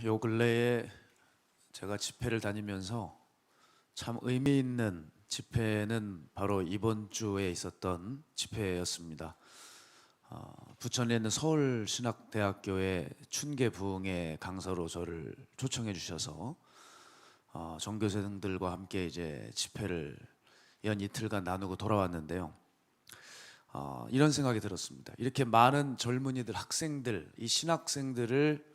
요 근래에 제가 집회를 다니면서 참 의미 있는 집회는 바로 이번 주에 있었던 집회였습니다. 부천에 있는 서울신학대학교의 춘계 부흥회 강사로 저를 초청해 주셔서 전교생들과 함께 이제 집회를 연 이틀간 나누고 돌아왔는데요. 이런 생각이 들었습니다. 이렇게 많은 젊은이들, 학생들, 이 신학생들을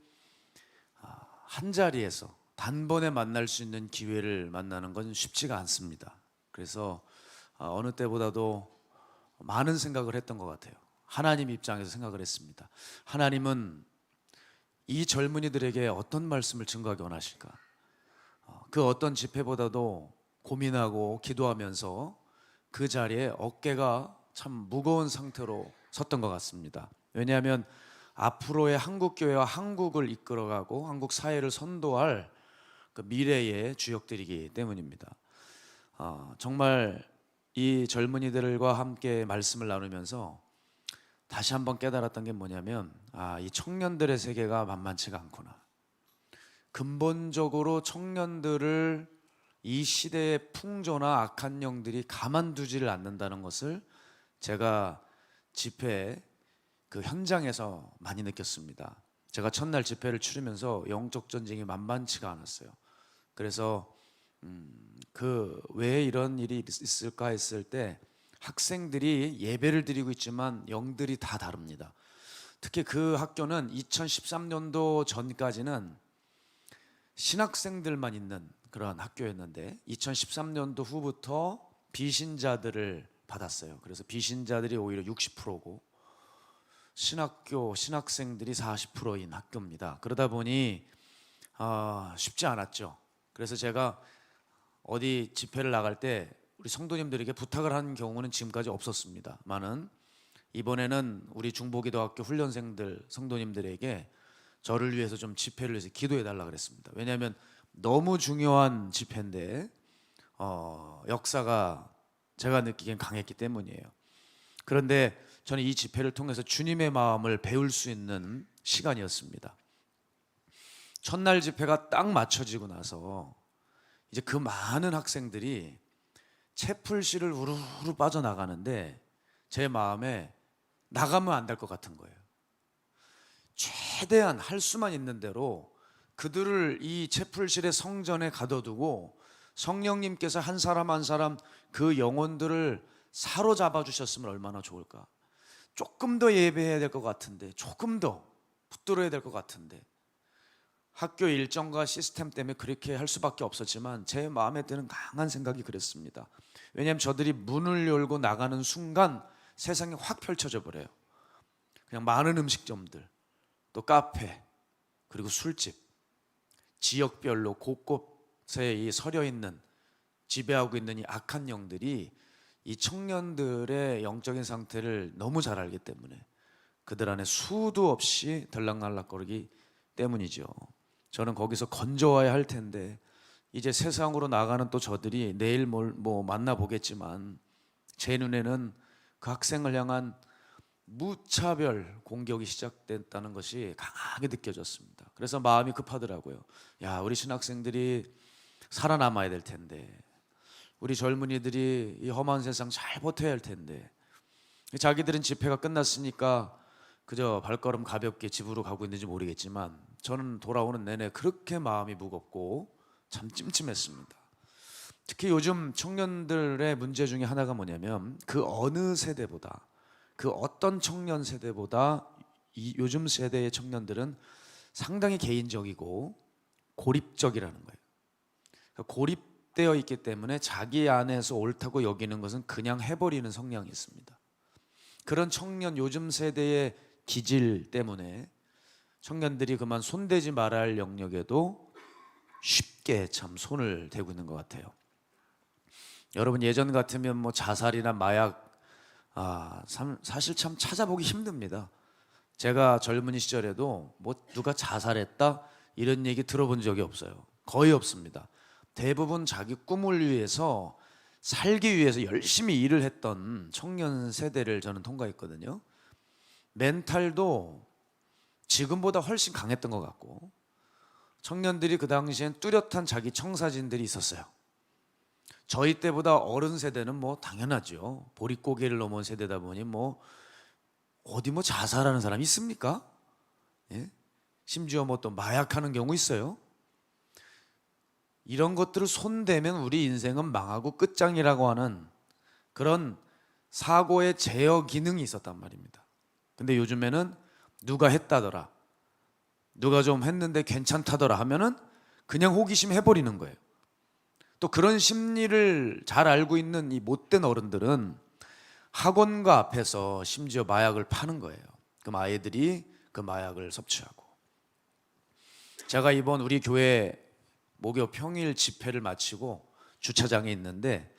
한 자리에서 단번에 만날 수 있는 기회를 만나는 건 쉽지가 않습니다. 그래서 어느 때보다도 많은 생각을 했던 것 같아요. 하나님 입장에서 생각을 했습니다. 하나님은 이 젊은이들에게 어떤 말씀을 증거하기 원하실까? 그 어떤 집회보다도 고민하고 기도하면서 그 자리에 어깨가 참 무거운 상태로 섰던 것 같습니다. 왜냐하면 앞으로의 한국교회와 한국을 이끌어가고 한국 사회를 선도할 그 미래의 주역들이기 때문입니다. 정말 이 젊은이들과 함께 말씀을 나누면서 다시 한번 깨달았던 게 뭐냐면 이 청년들의 세계가 만만치가 않구나. 근본적으로 청년들을 이 시대의 풍조나 악한 영들이 가만두지를 않는다는 것을 제가 집회 그 현장에서 많이 느꼈습니다. 제가 첫날 집회를 치르면서 영적 전쟁이 만만치가 않았어요. 그래서 그 왜 이런 일이 있을까 했을 때 학생들이 예배를 드리고 있지만 영들이 다 다릅니다. 특히 그 학교는 2013년도 전까지는 신학생들만 있는 그런 학교였는데 2013년도 후부터 비신자들을 받았어요. 그래서 비신자들이 오히려 60%고 신학생들이 40%인 학교입니다. 그러다 보니 쉽지 않았죠. 그래서 제가 어디 집회를 나갈 때 우리 성도님들에게 부탁을 한 경우는 지금까지 없었습니다만은 이번에는 우리 중보기도학교 훈련생들 성도님들에게 저를 위해서 좀 집회를 위해서 기도해 달라 그랬습니다. 왜냐하면 너무 중요한 집회인데 역사가 제가 느끼기엔 강했기 때문이에요. 그런데 저는 이 집회를 통해서 주님의 마음을 배울 수 있는 시간이었습니다. 첫날 집회가 딱 맞춰지고 나서 이제 그 많은 학생들이 채플실을 우르르 빠져나가는데 제 마음에 나가면 안 될 것 같은 거예요. 최대한 할 수만 있는 대로 그들을 이 채플실의 성전에 가둬두고 성령님께서 한 사람 한 사람 그 영혼들을 사로잡아 주셨으면 얼마나 좋을까. 조금 더 예배해야 될 것 같은데, 조금 더 붙들어야 될 것 같은데, 학교 일정과 시스템 때문에 그렇게 할 수밖에 없었지만 제 마음에 드는 강한 생각이 그랬습니다. 왜냐하면 저들이 문을 열고 나가는 순간 세상이 확 펼쳐져 버려요. 그냥 많은 음식점들, 또 카페, 그리고 술집, 지역별로 곳곳에 이 서려 있는, 지배하고 있는 이 악한 영들이 이 청년들의 영적인 상태를 너무 잘 알기 때문에 그들 안에 수도 없이 들락날락거리기 때문이죠. 저는 거기서 건져와야 할 텐데 이제 세상으로 나가는 또 저들이 내일 뭐 만나보겠지만 제 눈에는 그 학생을 향한 무차별 공격이 시작됐다는 것이 강하게 느껴졌습니다. 그래서 마음이 급하더라고요. 야, 우리 신학생들이 살아남아야 될 텐데, 우리 젊은이들이 이 험한 세상 잘 버텨야 할 텐데, 자기들은 집회가 끝났으니까 그저 발걸음 가볍게 집으로 가고 있는지 모르겠지만 저는 돌아오는 내내 그렇게 마음이 무겁고 참 찜찜했습니다. 특히 요즘 청년들의 문제 중에 하나가 뭐냐면 그 어느 세대보다, 그 어떤 청년 세대보다 이 요즘 세대의 청년들은 상당히 개인적이고 고립적이라는 거예요. 그러니까 고립되어 있기 때문에 자기 안에서 옳다고 여기는 것은 그냥 해버리는 성향이 있습니다. 그런 청년, 요즘 세대의 기질 때문에 청년들이 그만 손대지 말아야 할 영역에도 쉽게 참 손을 대고 있는 것 같아요. 여러분, 예전 같으면 뭐 자살이나 마약, 사실 참 찾아보기 힘듭니다. 제가 젊은이 시절에도 뭐 누가 자살했다 이런 얘기 들어본 적이 없어요. 거의 없습니다. 대부분 자기 꿈을 위해서, 살기 위해서 열심히 일을 했던 청년 세대를 저는 통과했거든요. 멘탈도 지금보다 훨씬 강했던 것 같고 청년들이 그 당시엔 뚜렷한 자기 청사진들이 있었어요. 저희 때보다 어른 세대는 뭐 당연하죠. 보릿고개를 넘은 세대다 보니 뭐 어디 뭐 자살하는 사람이 있습니까? 예? 심지어 뭐 또 마약하는 경우 있어요. 이런 것들을 손대면 우리 인생은 망하고 끝장이라고 하는 그런 사고의 제어 기능이 있었단 말입니다. 근데 요즘에는 누가 했다더라, 누가 좀 했는데 괜찮다더라 하면은 그냥 호기심 해버리는 거예요. 또 그런 심리를 잘 알고 있는 이 못된 어른들은 학원가 앞에서 심지어 마약을 파는 거예요. 그럼 아이들이 그 마약을 섭취하고. 제가 이번 우리 교회 목요 평일 집회를 마치고 주차장에 있는데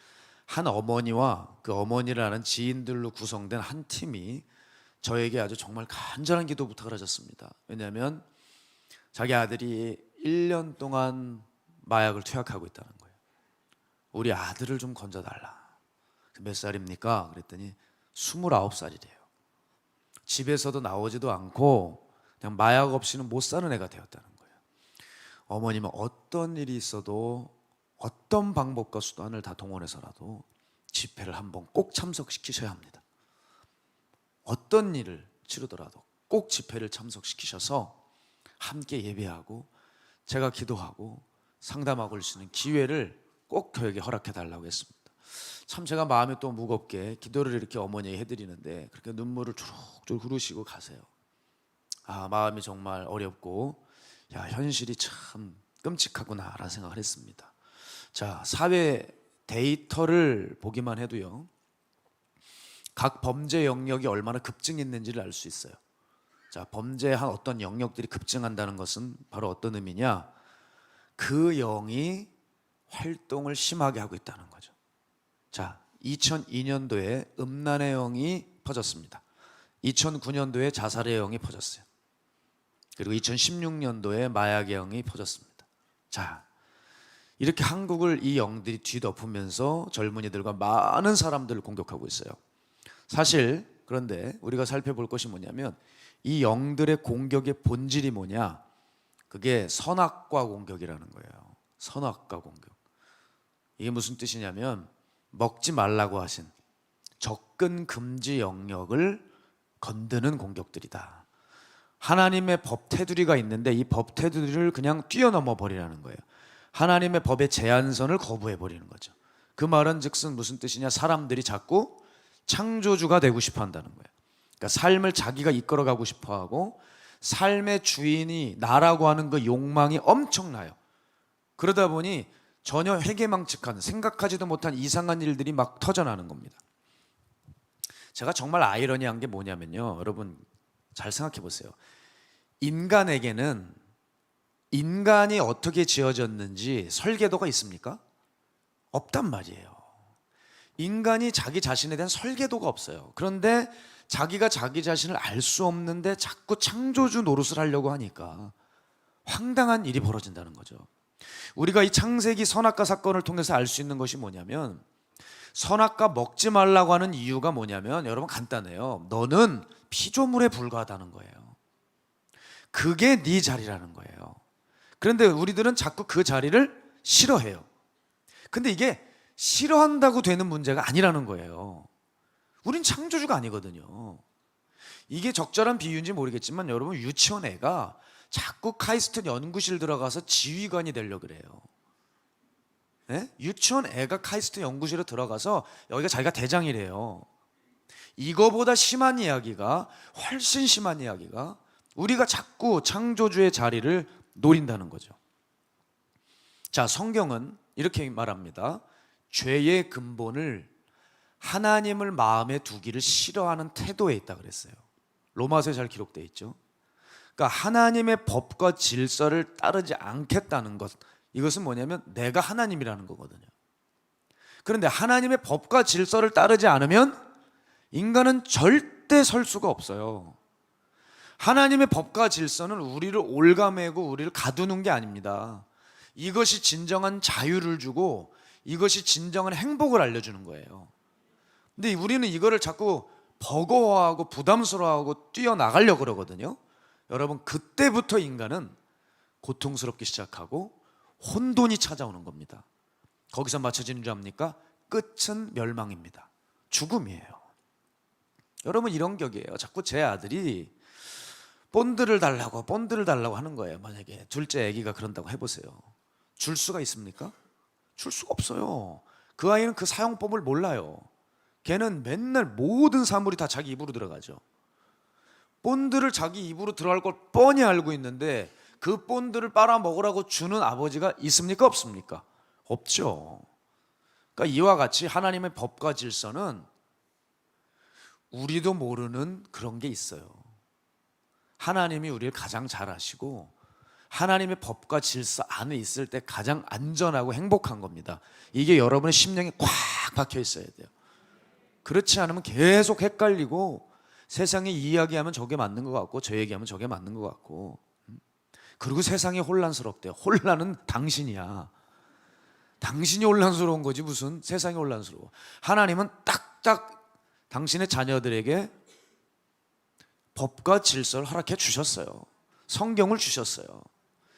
한 어머니와 그 어머니를 아는 지인들로 구성된 한 팀이 저에게 아주 정말 간절한 기도 부탁을 하셨습니다. 왜냐하면 자기 아들이 1년 동안 마약을 투약하고 있다는 거예요. 우리 아들을 좀 건져달라. 몇 살입니까? 그랬더니 29살이래요. 집에서도 나오지도 않고 그냥 마약 없이는 못 사는 애가 되었다는 거예요. 어머님은 어떤 일이 있어도 어떤 방법과 수단을 다 동원해서라도 집회를 한번 꼭 참석시키셔야 합니다. 어떤 일을 치르더라도 꼭 집회를 참석시키셔서 함께 예배하고 제가 기도하고 상담하고 할 수 있는 기회를 꼭 저에게 허락해 달라고 했습니다. 참 제가 마음이 또 무겁게 기도를 이렇게 어머니에게 해드리는데 그렇게 눈물을 주룩주룩 흐르시고 가세요. 아, 마음이 정말 어렵고 야, 현실이 참 끔찍하구나 라는 생각을 했습니다. 자, 사회 데이터를 보기만 해도요, 각 범죄 영역이 얼마나 급증했는지를 알 수 있어요. 자, 범죄한 어떤 영역들이 급증한다는 것은 바로 어떤 의미냐? 그 영이 활동을 심하게 하고 있다는 거죠. 자, 2002년도에 음란의 영이 퍼졌습니다. 2009년도에 자살의 영이 퍼졌어요. 그리고 2016년도에 마약의 영이 퍼졌습니다. 자, 이렇게 한국을 이 영들이 뒤덮으면서 젊은이들과 많은 사람들을 공격하고 있어요. 사실 그런데 우리가 살펴볼 것이 뭐냐면 이 영들의 공격의 본질이 뭐냐? 그게 선악과 공격이라는 거예요. 선악과 공격. 이게 무슨 뜻이냐면 먹지 말라고 하신 접근 금지 영역을 건드는 공격들이다. 하나님의 법 테두리가 있는데 이 법 테두리를 그냥 뛰어넘어 버리라는 거예요. 하나님의 법의 제한선을 거부해 버리는 거죠. 그 말은 즉슨 무슨 뜻이냐? 사람들이 자꾸 창조주가 되고 싶어 한다는 거예요. 그러니까 삶을 자기가 이끌어가고 싶어 하고 삶의 주인이 나라고 하는 그 욕망이 엄청나요. 그러다 보니 전혀 회개망측한 생각하지도 못한 이상한 일들이 막 터져나는 겁니다. 제가 정말 아이러니한 게 뭐냐면요, 여러분 잘 생각해 보세요. 인간에게는 인간이 어떻게 지어졌는지 설계도가 있습니까? 없단 말이에요. 인간이 자기 자신에 대한 설계도가 없어요. 그런데 자기가 자기 자신을 알 수 없는데 자꾸 창조주 노릇을 하려고 하니까 황당한 일이 벌어진다는 거죠. 우리가 이 창세기 선악과 사건을 통해서 알 수 있는 것이 뭐냐면, 선악과 먹지 말라고 하는 이유가 뭐냐면 여러분 간단해요. 너는 피조물에 불과하다는 거예요. 그게 네 자리라는 거예요. 그런데 우리들은 자꾸 그 자리를 싫어해요. 근데 이게 싫어한다고 되는 문제가 아니라는 거예요. 우린 창조주가 아니거든요. 이게 적절한 비유인지 모르겠지만 여러분, 유치원 애가 자꾸 카이스트 연구실 들어가서 지휘관이 되려고 그래요. 네? 유치원 애가 카이스트 연구실에 들어가서 여기가 자기가 대장이래요. 이거보다 심한 이야기가, 훨씬 심한 이야기가 우리가 자꾸 창조주의 자리를 노린다는 거죠. 자, 성경은 이렇게 말합니다. 죄의 근본을 하나님을 마음에 두기를 싫어하는 태도에 있다 그랬어요. 로마서에 잘 기록되어 있죠. 그러니까 하나님의 법과 질서를 따르지 않겠다는 것, 이것은 뭐냐면 내가 하나님이라는 거거든요. 그런데 하나님의 법과 질서를 따르지 않으면 인간은 절대 설 수가 없어요. 하나님의 법과 질서는 우리를 올가매고 우리를 가두는 게 아닙니다. 이것이 진정한 자유를 주고 이것이 진정한 행복을 알려주는 거예요. 근데 우리는 이거를 자꾸 버거워하고 부담스러워하고 뛰어나가려고 그러거든요. 여러분, 그때부터 인간은 고통스럽기 시작하고 혼돈이 찾아오는 겁니다. 거기서 맞춰지는 줄 압니까? 끝은 멸망입니다. 죽음이에요. 여러분 이런 격이에요. 자꾸 제 아들이 본드를 달라고 하는 거예요. 만약에 둘째 아기가 그런다고 해보세요. 줄 수가 있습니까? 줄 수가 없어요. 그 아이는 그 사용법을 몰라요. 걔는 맨날 모든 사물이 다 자기 입으로 들어가죠. 본드를 자기 입으로 들어갈 걸 뻔히 알고 있는데 그 본드를 빨아먹으라고 주는 아버지가 있습니까? 없습니까? 없죠. 그러니까 이와 같이 하나님의 법과 질서는 우리도 모르는 그런 게 있어요. 하나님이 우리를 가장 잘 아시고 하나님의 법과 질서 안에 있을 때 가장 안전하고 행복한 겁니다. 이게 여러분의 심령에 꽉 박혀 있어야 돼요. 그렇지 않으면 계속 헷갈리고 세상에 이 이야기하면 저게 맞는 것 같고 저 얘기하면 저게 맞는 것 같고, 그리고 세상이 혼란스럽대요. 혼란은 당신이야. 당신이 혼란스러운 거지 무슨 세상이 혼란스러워. 하나님은 딱딱 당신의 자녀들에게 법과 질서를 허락해 주셨어요. 성경을 주셨어요.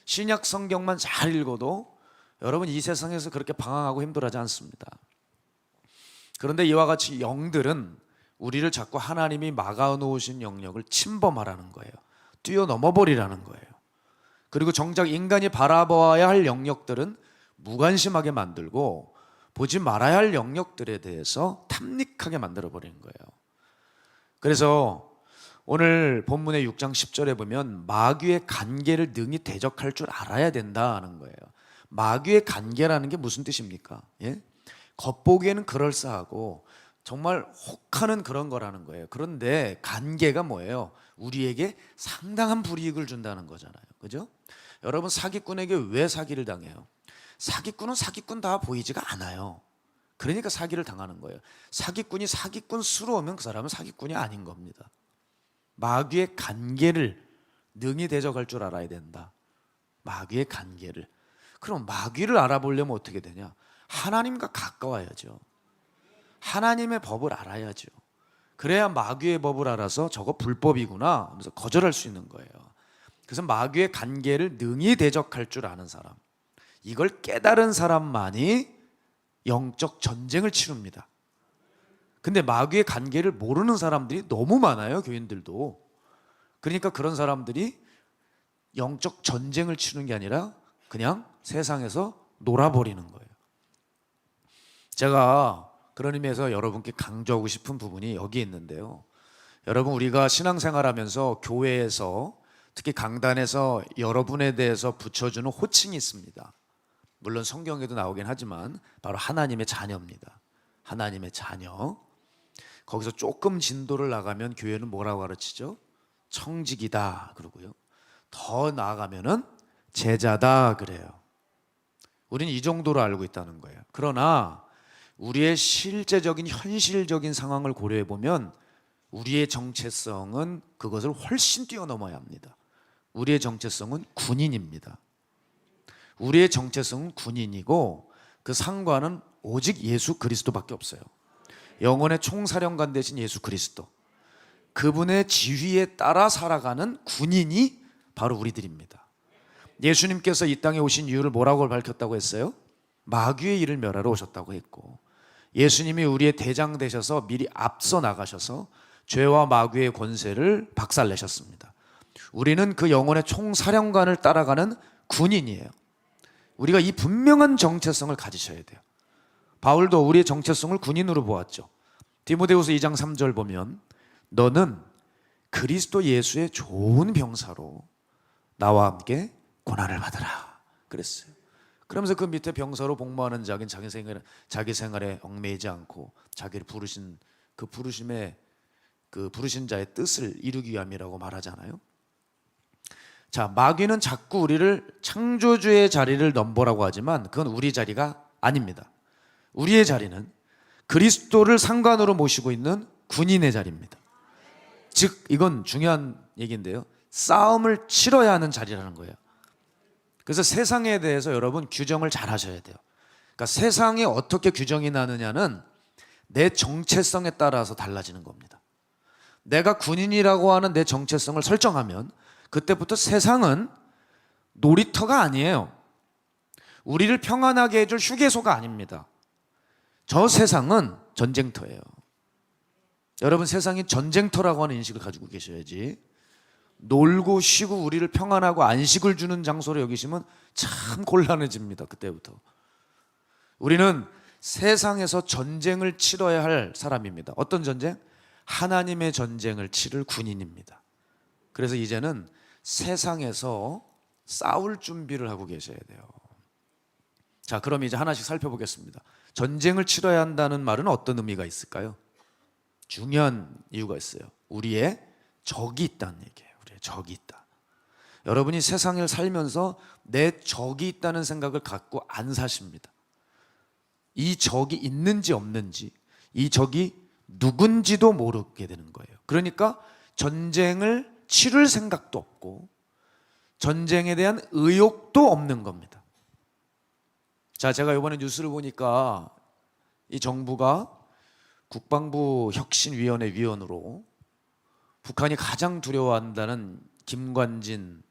신약 성경만 잘 읽어도 여러분 이 세상에서 그렇게 방황하고 힘들어하지 않습니다. 그런데 이와 같이 영들은 우리를 자꾸 하나님이 막아놓으신 영역을 침범하라는 거예요. 뛰어넘어 버리라는 거예요. 그리고 정작 인간이 바라봐야 할 영역들은 무관심하게 만들고 보지 말아야 할 영역들에 대해서 탐닉하게 만들어 버리는 거예요. 그래서 오늘 본문의 6장 10절에 보면 마귀의 간계를 능히 대적할 줄 알아야 된다는 거예요. 마귀의 간계라는 게 무슨 뜻입니까? 예? 겉보기에는 그럴싸하고 정말 혹하는 그런 거라는 거예요. 그런데 간계가 뭐예요? 우리에게 상당한 불이익을 준다는 거잖아요. 그죠? 여러분 사기꾼에게 왜 사기를 당해요? 사기꾼은 사기꾼 다 보이지가 않아요. 그러니까 사기를 당하는 거예요. 사기꾼이 사기꾼스러우면 그 사람은 사기꾼이 아닌 겁니다. 마귀의 간계를 능히 대적할 줄 알아야 된다. 마귀의 간계를. 그럼 마귀를 알아보려면 어떻게 되냐? 하나님과 가까워야죠. 하나님의 법을 알아야죠. 그래야 마귀의 법을 알아서 저거 불법이구나 하면서 거절할 수 있는 거예요. 그래서 마귀의 간계를 능히 대적할 줄 아는 사람, 이걸 깨달은 사람만이 영적 전쟁을 치릅니다. 근데 마귀의 간계를 모르는 사람들이 너무 많아요. 교인들도. 그러니까 그런 사람들이 영적 전쟁을 치는 게 아니라 그냥 세상에서 놀아버리는 거예요. 제가 그런 의미에서 여러분께 강조하고 싶은 부분이 여기 있는데요. 여러분 우리가 신앙생활하면서 교회에서 특히 강단에서 여러분에 대해서 붙여주는 호칭이 있습니다. 물론 성경에도 나오긴 하지만 바로 하나님의 자녀입니다. 하나님의 자녀. 거기서 조금 진도를 나가면 교회는 뭐라고 가르치죠? 청직이다 그러고요. 더 나아가면은 제자다 그래요. 우리는 이 정도로 알고 있다는 거예요. 그러나 우리의 실제적인 현실적인 상황을 고려해 보면 우리의 정체성은 그것을 훨씬 뛰어넘어야 합니다. 우리의 정체성은 군인입니다. 우리의 정체성은 군인이고 그 상관은 오직 예수 그리스도밖에 없어요. 영혼의 총사령관 되신 예수 그리스도, 그분의 지휘에 따라 살아가는 군인이 바로 우리들입니다. 예수님께서 이 땅에 오신 이유를 뭐라고 밝혔다고 했어요? 마귀의 일을 멸하러 오셨다고 했고, 예수님이 우리의 대장 되셔서 미리 앞서 나가셔서 죄와 마귀의 권세를 박살내셨습니다. 우리는 그 영혼의 총사령관을 따라가는 군인이에요. 우리가 이 분명한 정체성을 가지셔야 돼요. 바울도 우리의 정체성을 군인으로 보았죠. 디모데후서 2장 3절 보면 너는 그리스도 예수의 좋은 병사로 나와 함께 고난을 받으라 그랬어요. 그러면서 그 밑에 병사로 복무하는 자긴 자기 생활에 얽매이지 않고 자기를 부르신 그 부르심의 그 부르신 자의 뜻을 이루기 위함이라고 말하잖아요. 자, 마귀는 자꾸 우리를 창조주의 자리를 넘보라고 하지만 그건 우리 자리가 아닙니다. 우리의 자리는 그리스도를 상관으로 모시고 있는 군인의 자리입니다. 즉 이건 중요한 얘기인데요, 싸움을 치러야 하는 자리라는 거예요. 그래서 세상에 대해서 여러분 규정을 잘 하셔야 돼요. 그러니까 세상에 어떻게 규정이 나느냐는 내 정체성에 따라서 달라지는 겁니다. 내가 군인이라고 하는 내 정체성을 설정하면 그때부터 세상은 놀이터가 아니에요. 우리를 평안하게 해줄 휴게소가 아닙니다. 저 세상은 전쟁터예요. 여러분, 세상이 전쟁터라고 하는 인식을 가지고 계셔야지. 놀고 쉬고 우리를 평안하고 안식을 주는 장소로 여기시면 참 곤란해집니다. 그때부터. 우리는 세상에서 전쟁을 치러야 할 사람입니다. 어떤 전쟁? 하나님의 전쟁을 치를 군인입니다. 그래서 이제는 세상에서 싸울 준비를 하고 계셔야 돼요. 자, 그럼 이제 하나씩 살펴보겠습니다. 전쟁을 치러야 한다는 말은 어떤 의미가 있을까요? 중요한 이유가 있어요. 우리의 적이 있다는 얘기예요. 우리의 적이 있다. 여러분이 세상을 살면서 내 적이 있다는 생각을 갖고 안 사십니다. 이 적이 있는지 없는지, 이 적이 누군지도 모르게 되는 거예요. 그러니까 전쟁을 치를 생각도 없고 전쟁에 대한 의욕도 없는 겁니다. 자, 제가 이번에 뉴스를 보니까 이 정부가 국방부 혁신위원회 위원으로 북한이 가장 두려워한다는 김관진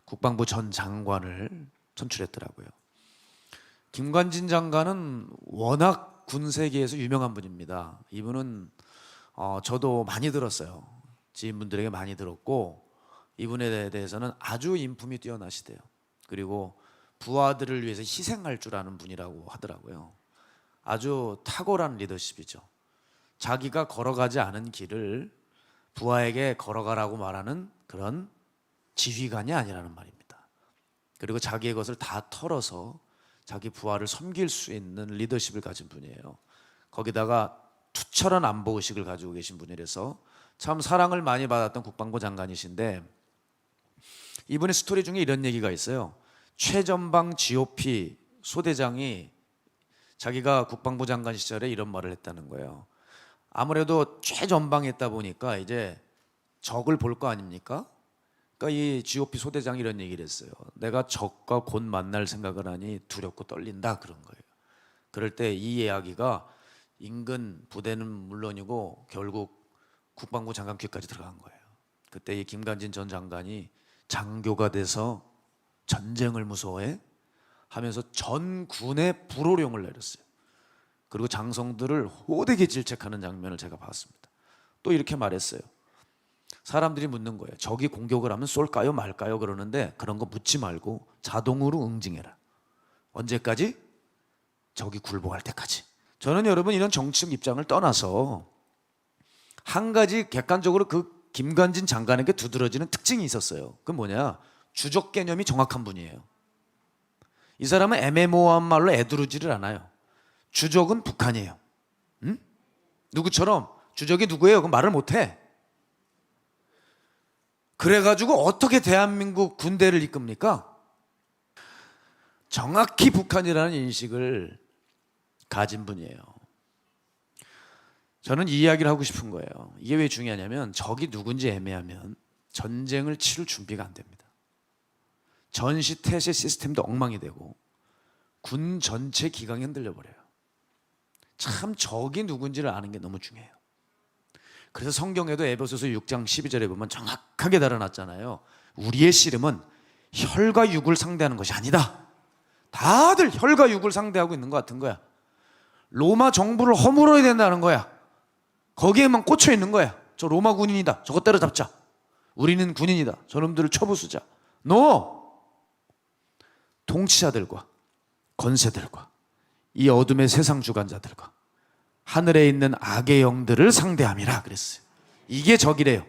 국방부 전 장관을 선출했더라고요. 김관진 장관은 워낙 군세계에서 유명한 분입니다. 이분은 저도 많이 들었어요. 지인분들에게 많이 들었고, 이분에 대해서는 아주 인품이 뛰어나시대요. 그리고 부하들을 위해서 희생할 줄 아는 분이라고 하더라고요. 아주 탁월한 리더십이죠. 자기가 걸어가지 않은 길을 부하에게 걸어가라고 말하는 그런 지휘관이 아니라는 말입니다. 그리고 자기의 것을 다 털어서 자기 부하를 섬길 수 있는 리더십을 가진 분이에요. 거기다가 투철한 안보의식을 가지고 계신 분이라서 참 사랑을 많이 받았던 국방부 장관이신데, 이분의 스토리 중에 이런 얘기가 있어요. 최전방 GOP 소대장이 자기가 국방부 장관 시절에 이런 말을 했다는 거예요. 아무래도 최전방에 있다 보니까 이제 적을 볼 거 아닙니까? 그러니까 이 GOP 소대장이 이런 얘기를 했어요. 내가 적과 곧 만날 생각을 하니 두렵고 떨린다, 그런 거예요. 그럴 때 이 이야기가 인근 부대는 물론이고 결국 국방부 장관 귀까지 들어간 거예요. 그때 이 김관진 전 장관이 장교가 돼서 전쟁을 무서워해 하면서 전 군에 불호령을 내렸어요. 그리고 장성들을 호되게 질책하는 장면을 제가 봤습니다. 또 이렇게 말했어요. 사람들이 묻는 거예요. 적이 공격을 하면 쏠까요 말까요 그러는데, 그런 거 묻지 말고 자동으로 응징해라. 언제까지? 적이 굴복할 때까지. 저는 여러분 이런 정치적 입장을 떠나서 한 가지 객관적으로 그 김관진 장관에게 두드러지는 특징이 있었어요. 그건 뭐냐? 주적 개념이 정확한 분이에요. 이 사람은 애매모호한 말로 애두르지를 않아요. 주적은 북한이에요. 응? 누구처럼 주적이 누구예요? 그럼 말을 못해. 그래가지고 어떻게 대한민국 군대를 이끕니까? 정확히 북한이라는 인식을 가진 분이에요. 저는 이 이야기를 하고 싶은 거예요. 이게 왜 중요하냐면, 적이 누군지 애매하면 전쟁을 치를 준비가 안 됩니다. 전시 태세 시스템도 엉망이 되고 군 전체 기강이 흔들려 버려요. 참 적이 누군지를 아는 게 너무 중요해요. 그래서 성경에도 에베소서 6장 12절에 보면 정확하게 달아놨잖아요. 우리의 씨름은 혈과 육을 상대하는 것이 아니다. 다들 혈과 육을 상대하고 있는 것 같은 거야. 로마 정부를 허물어야 된다는 거야. 거기에만 꽂혀 있는 거야. 저 로마 군인이다, 저것 때려잡자. 우리는 군인이다, 저놈들을 쳐부수자. No! 통치자들과 권세들과 이 어둠의 세상 주관자들과 하늘에 있는 악의 영들을 상대함이라 그랬어요. 이게 적이래요.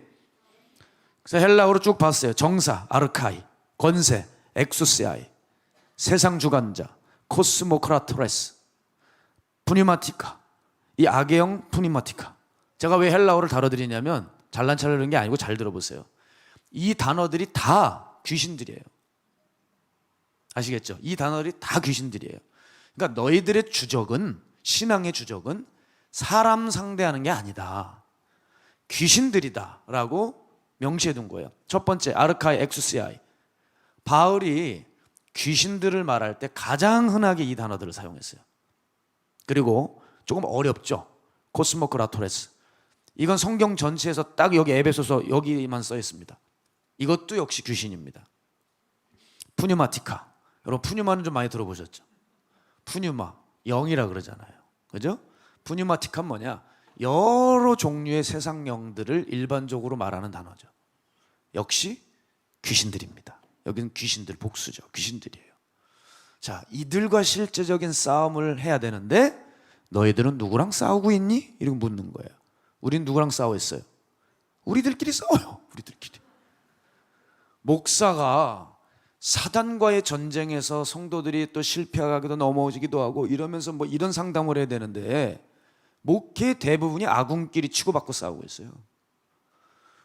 그래서 헬라어로 쭉 봤어요. 정사, 아르카이, 권세, 엑수세아이, 세상 주관자, 코스모크라토레스, 푸니마티카, 이 악의 영 푸니마티카. 제가 왜 헬라어를 다뤄드리냐면, 잘난 척 하는 게 아니고 잘 들어보세요. 이 단어들이 다 귀신들이에요. 아시겠죠? 이 단어들이 다 귀신들이에요. 그러니까 너희들의 주적은, 신앙의 주적은 사람 상대하는 게 아니다, 귀신들이다 라고 명시해 둔 거예요. 첫 번째, 아르카이 엑수시아이. 바울이 귀신들을 말할 때 가장 흔하게 이 단어들을 사용했어요. 그리고 조금 어렵죠. 코스모크라토레스. 이건 성경 전체에서 딱 여기 에베소서 여기만 써 있습니다. 이것도 역시 귀신입니다. 푸뉴마티카. 여러분 푸뉴마는 좀 많이 들어보셨죠? 푸뉴마, 영이라 그러잖아요. 그죠? 푸뉴마티카는 뭐냐? 여러 종류의 세상 영들을 일반적으로 말하는 단어죠. 역시 귀신들입니다. 여기는 귀신들, 복수죠. 귀신들이에요. 자, 이들과 실제적인 싸움을 해야 되는데 너희들은 누구랑 싸우고 있니? 이렇게 묻는 거예요. 우린 누구랑 싸워 있어요? 우리들끼리 싸워요. 우리들끼리. 목사가 사단과의 전쟁에서 성도들이 또 실패하기도 넘어지기도 하고 이러면서 뭐 이런 상담을 해야 되는데 목회 대부분이 아군끼리 치고받고 싸우고 있어요.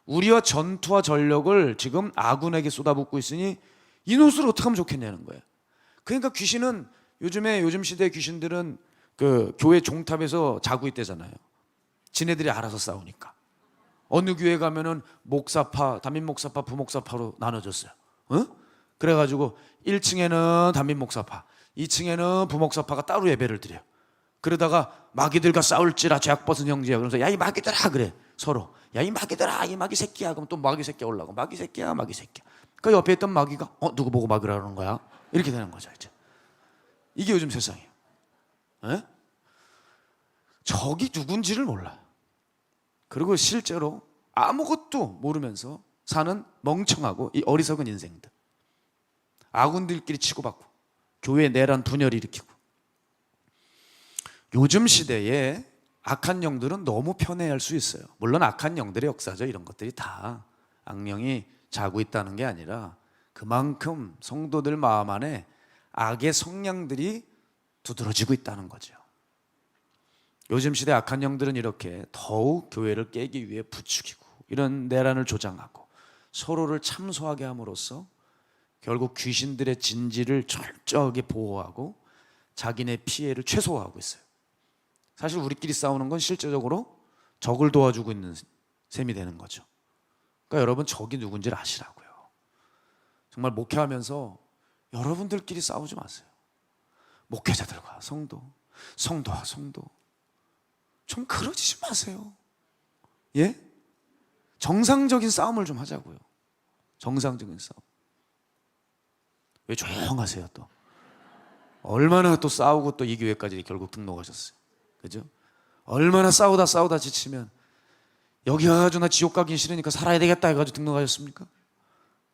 우리와 전투와 전력을 지금 아군에게 쏟아붓고 있으니 이놈을 어떻게 하면 좋겠냐는 거예요. 그러니까 귀신은 요즘 시대 귀신들은 그 교회 종탑에서 자고 있대잖아요. 지네들이 알아서 싸우니까. 어느 교회 가면은 목사파, 담임 목사파, 부목사파로 나눠졌어요. 그래가지고 1층에는 담임 목사파, 2층에는 부목사파가 따로 예배를 드려요. 그러다가 마귀들과 싸울지라 죄악 벗은 형제야. 그러면서 야 이 마귀들아 그래 서로. 야 이 마귀들아 이 마귀 새끼야. 그럼 또 마귀 새끼 올라고 마귀 새끼야 마귀 새끼야. 그 옆에 있던 마귀가 누구 보고 마귀라는 거야? 이렇게 되는 거죠 이제. 이게 요즘 세상이에요. 에? 적이 누군지를 몰라요. 그리고 실제로 아무것도 모르면서 사는 멍청하고 이 어리석은 인생들. 아군들끼리 치고받고 교회에 내란 분열을 일으키고. 요즘 시대에 악한 영들은 너무 편애할 수 있어요. 물론 악한 영들의 역사죠. 이런 것들이 다 악령이 자고 있다는 게 아니라 그만큼 성도들 마음 안에 악의 성향들이 두드러지고 있다는 거죠. 요즘 시대 악한 영들은 이렇게 더욱 교회를 깨기 위해 부추기고 이런 내란을 조장하고 서로를 참소하게 함으로써 결국 귀신들의 진지를 철저하게 보호하고 자기네 피해를 최소화하고 있어요. 사실 우리끼리 싸우는 건 실제적으로 적을 도와주고 있는 셈이 되는 거죠. 그러니까 여러분 적이 누군지를 아시라고요. 정말 목회하면서 여러분들끼리 싸우지 마세요. 목회자들과 성도, 성도와 성도 좀 그러지 마세요. 예? 정상적인 싸움을 좀 하자고요. 정상적인 싸움. 왜 조용하세요 또? 얼마나 또 싸우고 또 이 교회까지 결국 등록하셨어요. 그죠? 얼마나 싸우다 지치면 여기 가가지고 나 지옥 가기 싫으니까 살아야 되겠다 해가지고 등록하셨습니까?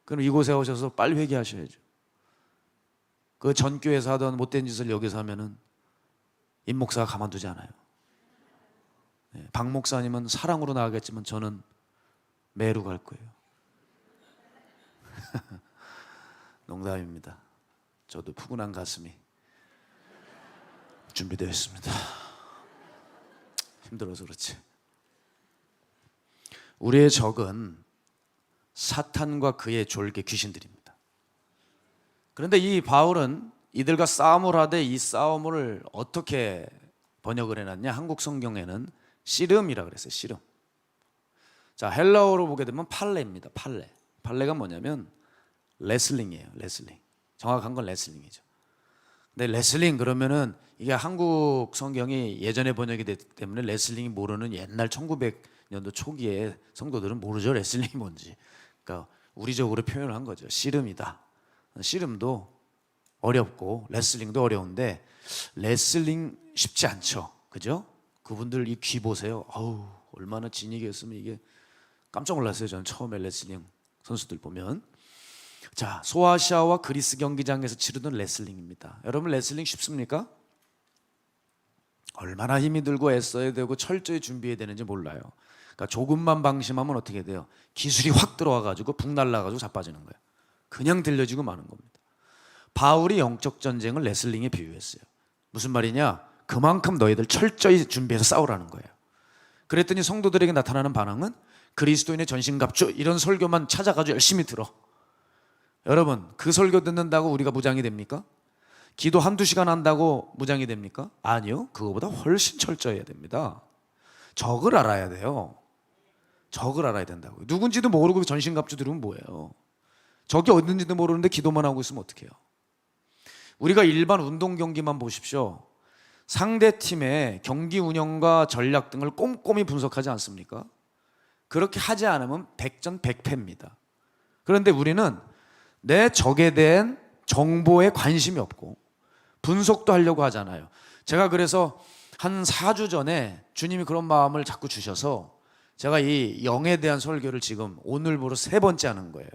그럼 이곳에 오셔서 빨리 회개하셔야죠. 그 전 교회에서 하던 못된 짓을 여기서 하면은 임 목사가 가만두지 않아요. 박 목사님은 사랑으로 나가겠지만 저는 매로 갈 거예요. 농담입니다. 저도 푸근한 가슴이 준비되어 있습니다. 힘들어서 그렇지. 우리의 적은 사탄과 그의 졸개 귀신들입니다. 그런데 이 바울은 이들과 싸움을 하되 이 싸움을 어떻게 번역을 해놨냐? 한국 성경에는 씨름이라 그랬어요. 씨름. 자, 헬라어로 보게 되면 팔레입니다. 팔레. 팔레가 뭐냐면 레슬링이에요. 레슬링. 정확한 건 레슬링이죠. 근데 레슬링 그러면은 이게 한국 성경이 예전에 번역이 됐기 때문에 레슬링이 모르는 옛날 1900년도 초기에 성도들은 모르죠. 레슬링이 뭔지. 그러니까 우리적으로 표현을 한 거죠. 씨름이다. 씨름도 어렵고 레슬링도 어려운데 레슬링 쉽지 않죠. 그죠? 그분들 이 귀 보세요. 아우 얼마나 진이겠으면 이게 깜짝 놀랐어요. 저는 처음에 레슬링 선수들 보면. 자, 소아시아와 그리스 경기장에서 치르던 레슬링입니다. 여러분 레슬링 쉽습니까? 얼마나 힘이 들고 애써야 되고 철저히 준비해야 되는지 몰라요. 그러니까 조금만 방심하면 어떻게 돼요? 기술이 확 들어와가지고 북 날라가지고 자빠지는 거예요. 그냥 들려지고 마는 겁니다. 바울이 영적 전쟁을 레슬링에 비유했어요. 무슨 말이냐? 그만큼 너희들 철저히 준비해서 싸우라는 거예요. 그랬더니 성도들에게 나타나는 반응은 그리스도인의 전신갑주 이런 설교만 찾아가지고 열심히 들어. 여러분 그 설교 듣는다고 우리가 무장이 됩니까? 기도 한두 시간 한다고 무장이 됩니까? 아니요. 그거보다 훨씬 철저해야 됩니다. 적을 알아야 돼요. 적을 알아야 된다고요. 누군지도 모르고 전신갑주 들으면 뭐예요? 적이 어딘지도 모르는데 기도만 하고 있으면 어떡해요? 우리가 일반 운동 경기만 보십시오. 상대 팀의 경기 운영과 전략 등을 꼼꼼히 분석하지 않습니까? 그렇게 하지 않으면 백전 백패입니다. 그런데 우리는 내 적에 대한 정보에 관심이 없고 분석도 하려고 하잖아요. 제가 그래서 한 4주 전에 주님이 그런 마음을 자꾸 주셔서 제가 이 영에 대한 설교를 지금 오늘부로 3번째 하는 거예요.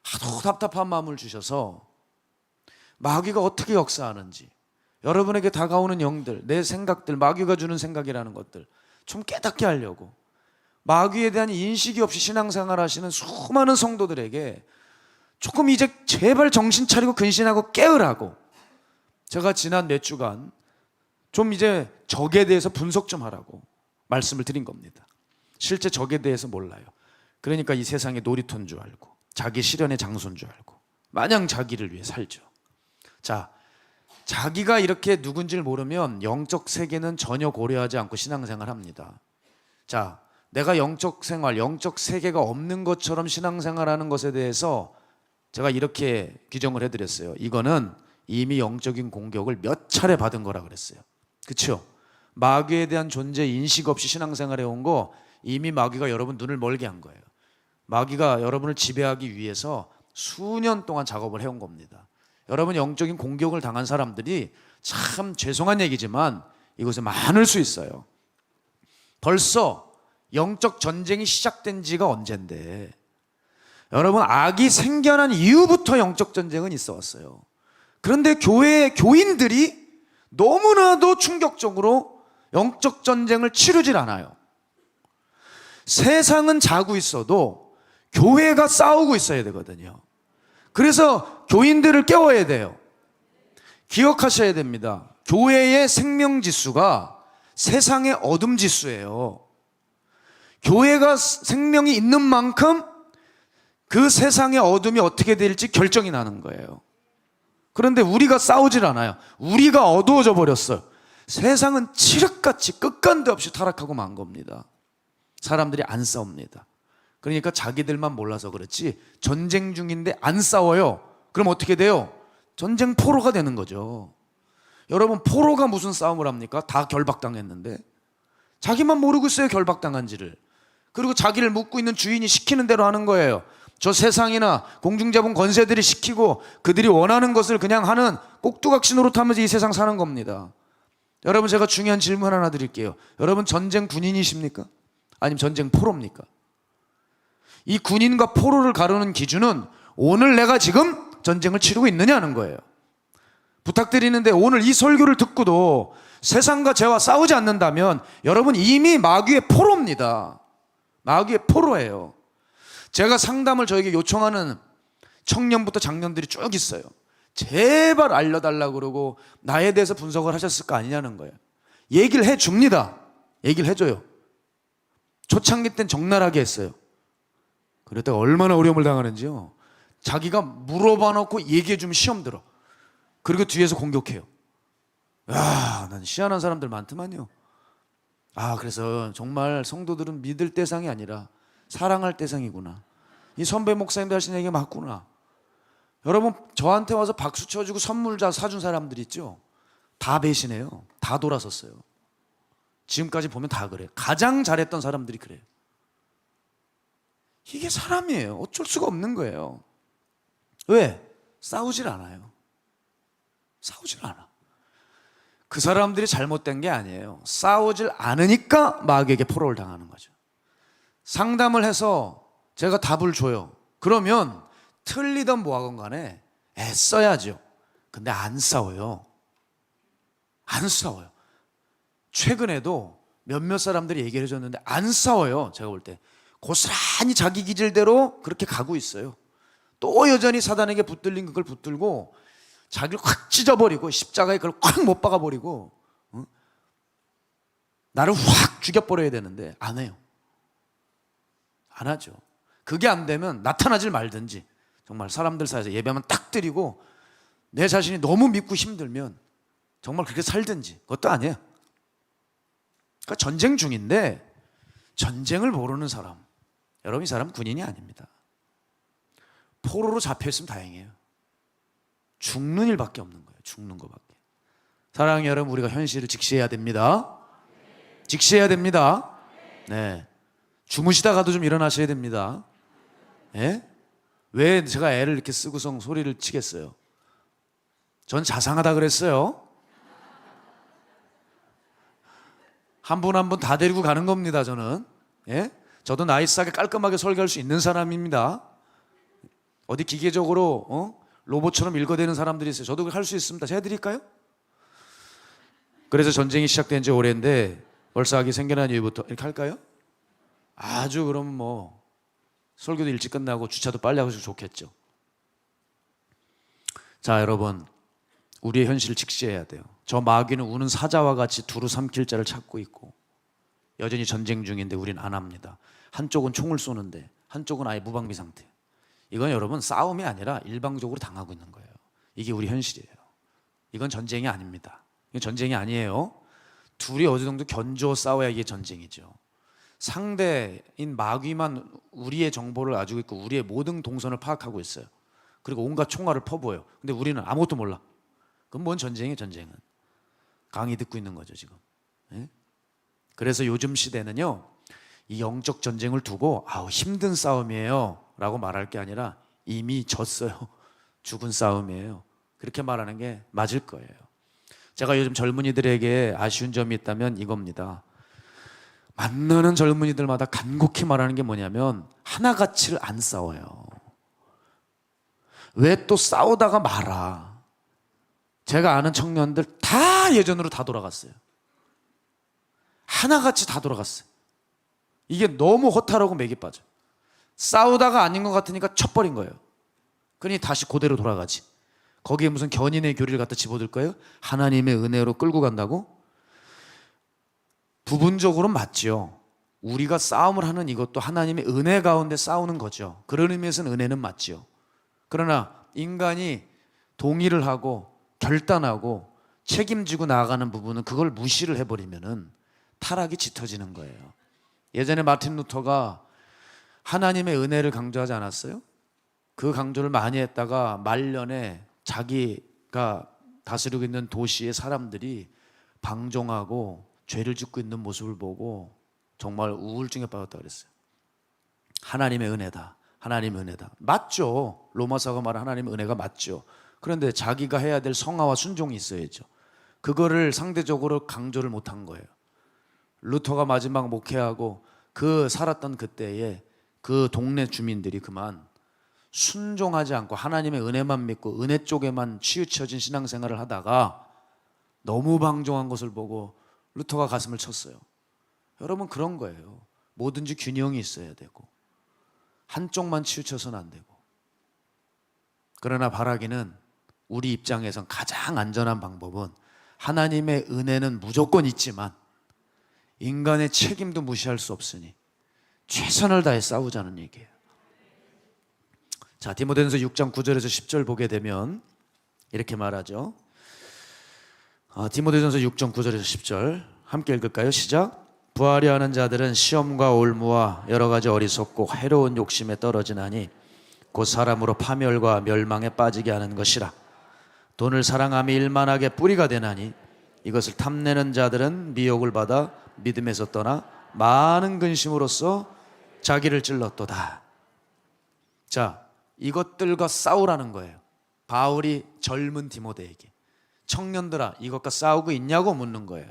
하도 답답한 마음을 주셔서 마귀가 어떻게 역사하는지, 여러분에게 다가오는 영들, 내 생각들, 마귀가 주는 생각이라는 것들 좀 깨닫게 하려고, 마귀에 대한 인식이 없이 신앙생활 하시는 수많은 성도들에게 조금 이제 제발 정신 차리고 근신하고 깨으라고 제가 지난 몇 주간 좀 이제 적에 대해서 분석 좀 하라고 말씀을 드린 겁니다. 실제 적에 대해서 몰라요. 그러니까 이 세상의 놀이터인 줄 알고, 자기 실현의 장소인 줄 알고 마냥 자기를 위해 살죠. 자, 자기가 이렇게 누군지를 모르면 영적 세계는 전혀 고려하지 않고 신앙생활 합니다. 자, 내가 영적 생활, 영적 세계가 없는 것처럼 신앙생활하는 것에 대해서 제가 이렇게 규정을 해드렸어요. 이거는 이미 영적인 공격을 몇 차례 받은 거라 그랬어요. 그렇죠? 마귀에 대한 존재 인식 없이 신앙생활해 온 거 이미 마귀가 여러분 눈을 멀게 한 거예요. 마귀가 여러분을 지배하기 위해서 수년 동안 작업을 해온 겁니다. 여러분 영적인 공격을 당한 사람들이 참 죄송한 얘기지만 이곳에 많을 수 있어요. 벌써 영적 전쟁이 시작된 지가 언젠데, 여러분 악이 생겨난 이후부터 영적 전쟁은 있어 왔어요. 그런데 교회의 교인들이 너무나도 충격적으로 영적 전쟁을 치르질 않아요. 세상은 자고 있어도 교회가 싸우고 있어야 되거든요. 그래서 교인들을 깨워야 돼요. 기억하셔야 됩니다. 교회의 생명지수가 세상의 어둠지수예요. 교회가 생명이 있는 만큼 그 세상의 어둠이 어떻게 될지 결정이 나는 거예요. 그런데 우리가 싸우질 않아요. 우리가 어두워져 버렸어요. 세상은 칠흑같이 끝간데 없이 타락하고 만 겁니다. 사람들이 안 싸웁니다. 그러니까 자기들만 몰라서 그렇지 전쟁 중인데 안 싸워요. 그럼 어떻게 돼요? 전쟁 포로가 되는 거죠. 여러분, 포로가 무슨 싸움을 합니까? 다 결박당했는데. 자기만 모르고 있어요, 결박당한지를. 그리고 자기를 묻고 있는 주인이 시키는 대로 하는 거예요. 저 세상이나 공중자본 권세들이 시키고 그들이 원하는 것을 그냥 하는 꼭두각시 노릇하면서 이 세상 사는 겁니다. 여러분, 제가 중요한 질문 하나 드릴게요. 여러분, 전쟁 군인이십니까? 아니면 전쟁 포로입니까? 이 군인과 포로를 가르는 기준은 오늘 내가 지금 전쟁을 치르고 있느냐는 거예요. 부탁드리는데 오늘 이 설교를 듣고도 세상과 죄와 싸우지 않는다면 여러분 이미 마귀의 포로입니다. 마귀의 포로예요. 제가 상담을 저에게 요청하는 청년부터 장년들이 쭉 있어요. 제발 알려달라고 그러고 나에 대해서 분석을 하셨을 거 아니냐는 거예요. 얘기를 해줍니다. 얘기를 해줘요. 초창기 땐 적나라하게 했어요. 그랬다가 얼마나 어려움을 당하는지요. 자기가 물어봐 놓고 얘기해주면 시험 들어. 그리고 뒤에서 공격해요. 야, 난 희한한 사람들 많더만요. 그래서 정말 성도들은 믿을 대상이 아니라 사랑할 대상이구나. 이 선배 목사님들 하신 얘기가 맞구나. 여러분, 저한테 와서 박수 쳐주고 선물 사준 사람들 있죠? 다 배신해요. 다 돌아섰어요. 지금까지 보면 다 그래요. 가장 잘했던 사람들이 그래요. 이게 사람이에요. 어쩔 수가 없는 거예요. 왜? 싸우질 않아요. 싸우질 않아. 그 사람들이 잘못된 게 아니에요. 싸우질 않으니까 마귀에게 포로를 당하는 거죠. 상담을 해서 제가 답을 줘요. 그러면 틀리든 뭐하건 간에 애써야죠. 근데 안 싸워요. 안 싸워요. 최근에도 몇몇 사람들이 얘기를 해줬는데 안 싸워요. 제가 볼 때 고스란히 자기 기질대로 그렇게 가고 있어요. 또 여전히 사단에게 붙들린 그걸 붙들고 자기를 확 찢어버리고 십자가에 그걸 확 못 박아버리고 나를 확 죽여버려야 되는데 안 해요. 안 하죠. 그게 안 되면 나타나질 말든지 정말 사람들 사이에서 예배만 딱 드리고 내 자신이 너무 믿고 힘들면 정말 그렇게 살든지, 그것도 아니에요. 그러니까 전쟁 중인데 전쟁을 모르는 사람, 여러분 이 사람 군인이 아닙니다. 포로로 잡혀있으면 다행이에요. 죽는 일밖에 없는 거예요. 죽는 것밖에. 사랑하는 여러분, 우리가 현실을 직시해야 됩니다. 직시해야 됩니다. 네. 주무시다가도 좀 일어나셔야 됩니다. 예? 왜 제가 애를 이렇게 쓰고서 소리를 치겠어요? 전 자상하다 그랬어요. 한 분 한 분 다 데리고 가는 겁니다, 저는. 예? 저도 나이스하게 깔끔하게 설교할 수 있는 사람입니다. 어디 기계적으로 로봇처럼 읽어대는 사람들이 있어요. 저도 할 수 있습니다. 제가 해드릴까요? 그래서 전쟁이 시작된 지 오래인데 월사학이 생겨난 이후부터 이렇게 할까요? 아주 그럼 뭐 설교도 일찍 끝나고 주차도 빨리 하고 좋겠죠. 자, 여러분, 우리의 현실을 직시해야 돼요. 저 마귀는 우는 사자와 같이 두루 삼킬 자를 찾고 있고 여전히 전쟁 중인데 우리는 안 합니다. 한쪽은 총을 쏘는데 한쪽은 아예 무방비 상태. 이건 여러분 싸움이 아니라 일방적으로 당하고 있는 거예요. 이게 우리 현실이에요. 이건 전쟁이 아닙니다. 이건 전쟁이 아니에요. 둘이 어느 정도 견주어 싸워야 이게 전쟁이죠. 상대인 마귀만 우리의 정보를 가지고 있고 우리의 모든 동선을 파악하고 있어요. 그리고 온갖 총알을 퍼부어요. 근데 우리는 아무것도 몰라. 그럼 뭔 전쟁이에요, 전쟁은. 강의 듣고 있는 거죠, 지금. 네? 그래서 요즘 시대는요, 이 영적 전쟁을 두고 힘든 싸움이에요 라고 말할 게 아니라 이미 졌어요. 죽은 싸움이에요. 그렇게 말하는 게 맞을 거예요. 제가 요즘 젊은이들에게 아쉬운 점이 있다면 이겁니다. 만나는 젊은이들마다 간곡히 말하는 게 뭐냐면 하나같이를 안 싸워요. 왜 또 싸우다가 말아. 제가 아는 청년들 다 예전으로 다 돌아갔어요. 하나같이 다 돌아갔어요. 이게 너무 허탈하고 맥이 빠져. 싸우다가 아닌 것 같으니까 쳐버린 거예요. 그러니 다시 그대로 돌아가지. 거기에 무슨 견인의 교리를 갖다 집어들 거예요? 하나님의 은혜로 끌고 간다고? 부분적으로 맞죠. 우리가 싸움을 하는 이것도 하나님의 은혜 가운데 싸우는 거죠. 그런 의미에서는 은혜는 맞죠. 그러나 인간이 동의를 하고 결단하고 책임지고 나아가는 부분은 그걸 무시를 해버리면은 타락이 짙어지는 거예요. 예전에 마틴 루터가 하나님의 은혜를 강조하지 않았어요? 그 강조를 많이 했다가 말년에 자기가 다스리고 있는 도시의 사람들이 방종하고 죄를 짓고 있는 모습을 보고 정말 우울증에 빠졌다고 그랬어요. 하나님의 은혜다. 하나님의 은혜다. 맞죠. 로마서가 말한 하나님의 은혜가 맞죠. 그런데 자기가 해야 될 성화와 순종이 있어야죠. 그거를 상대적으로 강조를 못한 거예요. 루터가 마지막 목회하고 그 살았던 그때에 그 동네 주민들이 그만 순종하지 않고 하나님의 은혜만 믿고 은혜 쪽에만 치우쳐진 신앙생활을 하다가 너무 방종한 것을 보고 루터가 가슴을 쳤어요. 여러분, 그런 거예요. 뭐든지 균형이 있어야 되고 한쪽만 치우쳐서는 안 되고. 그러나 바라기는 우리 입장에선 가장 안전한 방법은 하나님의 은혜는 무조건 있지만 인간의 책임도 무시할 수 없으니 최선을 다해 싸우자는 얘기예요. 자, 디모데전서 6장 9절에서 10절 보게 되면 이렇게 말하죠. 디모데전서 6장 9절에서 10절 함께 읽을까요? 시작. 부하려 하는 자들은 시험과 올무와 여러 가지 어리석고 해로운 욕심에 떨어지나니 곧 사람으로 파멸과 멸망에 빠지게 하는 것이라. 돈을 사랑함이 일만하게 뿌리가 되나니 이것을 탐내는 자들은 미혹을 받아 믿음에서 떠나 많은 근심으로써 자기를 찔렀도다. 자, 이것들과 싸우라는 거예요. 바울이 젊은 디모데에게. 청년들아, 이것과 싸우고 있냐고 묻는 거예요.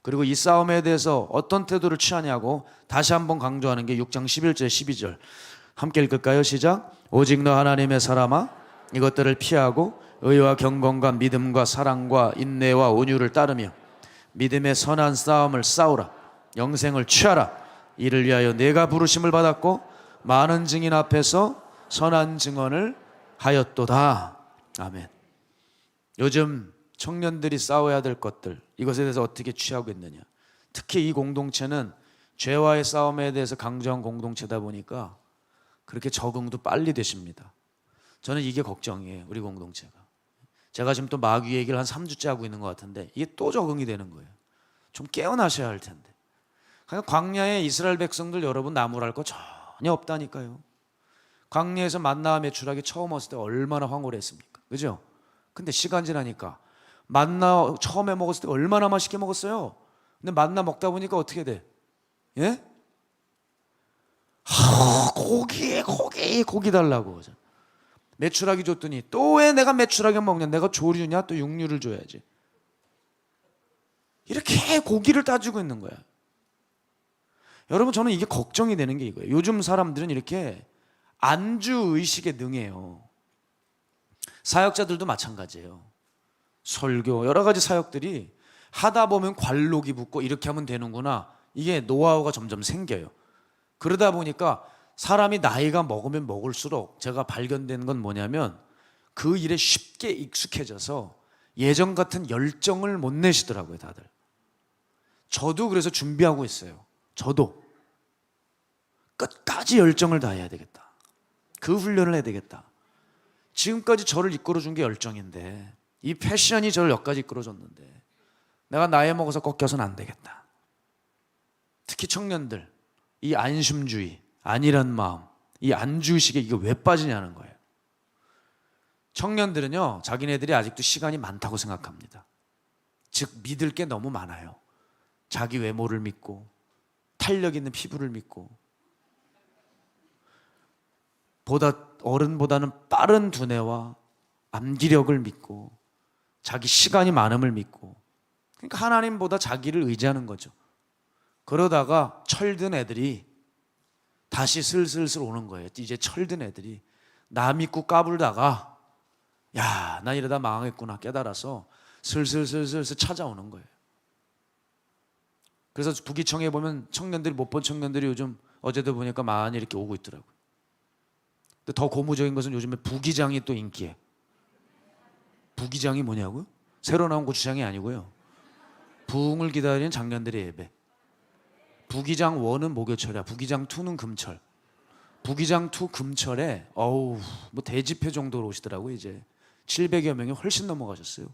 그리고 이 싸움에 대해서 어떤 태도를 취하냐고 다시 한번 강조하는 게 6장 11절 12절 함께 읽을까요? 시작. 오직 너 하나님의 사람아, 이것들을 피하고 의와 경건과 믿음과 사랑과 인내와 온유를 따르며 믿음의 선한 싸움을 싸우라. 영생을 취하라. 이를 위하여 내가 부르심을 받았고 많은 증인 앞에서 선한 증언을 하였도다. 아멘. 요즘 청년들이 싸워야 될 것들, 이것에 대해서 어떻게 취하고 있느냐. 특히 이 공동체는 죄와의 싸움에 대해서 강조한 공동체다 보니까 그렇게 적응도 빨리 되십니다. 저는 이게 걱정이에요. 우리 공동체가. 제가 지금 또 마귀 얘기를 한 3주째 하고 있는 것 같은데 이게 또 적응이 되는 거예요. 좀 깨어나셔야 할 텐데. 그러니까 광야에 이스라엘 백성들 여러분 나무랄 거 전혀 없다니까요. 광야에서 만나와 메추라기 처음 왔을 때 얼마나 황홀했습니까? 그죠? 근데 시간 지나니까 만나 처음에 먹었을 때 얼마나 맛있게 먹었어요. 근데 만나 먹다 보니까 어떻게 돼? 예? 고기 달라고. 메추라기 줬더니 또 왜 내가 메추라기 먹냐? 내가 조류냐? 또 육류를 줘야지. 이렇게 고기를 따지고 있는 거야. 여러분, 저는 이게 걱정이 되는 게 이거예요. 요즘 사람들은 이렇게 안주 의식에 능해요. 사역자들도 마찬가지예요. 설교, 여러 가지 사역들이 하다 보면 관록이 붙고 이렇게 하면 되는구나, 이게 노하우가 점점 생겨요. 그러다 보니까 사람이 나이가 먹으면 먹을수록 제가 발견된 건 뭐냐면 그 일에 쉽게 익숙해져서 예전 같은 열정을 못 내시더라고요, 다들. 저도 그래서 준비하고 있어요. 저도 끝까지 열정을 다해야 되겠다. 그 훈련을 해야 되겠다. 지금까지 저를 이끌어준 게 열정인데, 이 패션이 저를 여기까지 이끌어줬는데 내가 나이 먹어서 꺾여서는 안 되겠다. 특히 청년들, 이 안심주의, 안일한 마음, 이 안주의식에 이게 왜 빠지냐는 거예요. 청년들은요, 자기네들이 아직도 시간이 많다고 생각합니다. 즉 믿을 게 너무 많아요. 자기 외모를 믿고, 탄력 있는 피부를 믿고, 어른보다는 빠른 두뇌와 암기력을 믿고, 자기 시간이 많음을 믿고, 그러니까 하나님보다 자기를 의지하는 거죠. 그러다가 철든 애들이 다시 슬슬슬 오는 거예요. 이제 철든 애들이 나 믿고 까불다가 야, 나 이러다 망하겠구나 깨달아서 슬슬슬슬 찾아오는 거예요. 그래서 부기청에 보면 청년들이, 못 본 청년들이 요즘 어제도 보니까 많이 이렇게 오고 있더라고요. 근데 더 고무적인 것은 요즘에 부기장이 또 인기예요. 부기장이 뭐냐고요? 새로 나온 고추장이 아니고요. 부흥을 기다리는 장년들의 예배. 부기장 1은 목요철이야. 부기장 2는 금철. 부기장 2 금철에 뭐 대집회 정도로 오시더라고요. 이제 700여 명이 훨씬 넘어가셨어요.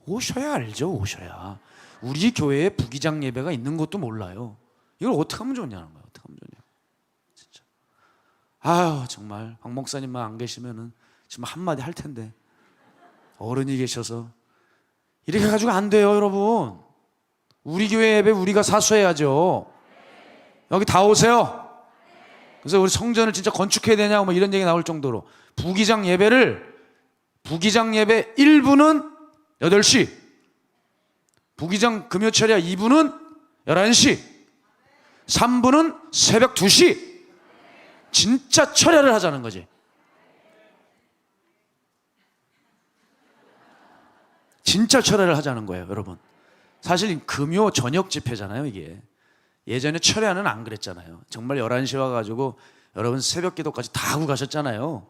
오셔야 알죠. 오셔야. 우리 교회에 부기장 예배가 있는 것도 몰라요. 이걸 어떻게 하면 좋냐는 거예요. 어떻게 하면 좋냐. 진짜. 아유, 정말 박 목사님만 안 계시면은 지금 한마디 할 텐데. 어른이 계셔서 이렇게 가지고 안 돼요, 여러분. 우리 교회 예배 우리가 사수해야죠. 여기 다 오세요. 그래서 우리 성전을 진짜 건축해야 되냐고 뭐 이런 얘기 나올 정도로 부기장 예배 1부는 8시, 부기장 금요철이야 2부는 11시, 3부는 새벽 2시. 진짜 철야를 하자는 거지. 진짜 철야를 하자는 거예요, 여러분. 사실 금요 저녁 집회잖아요, 이게. 예전에 철야는 안 그랬잖아요. 정말 11시 와가지고 여러분 새벽 기도까지 다 하고 가셨잖아요.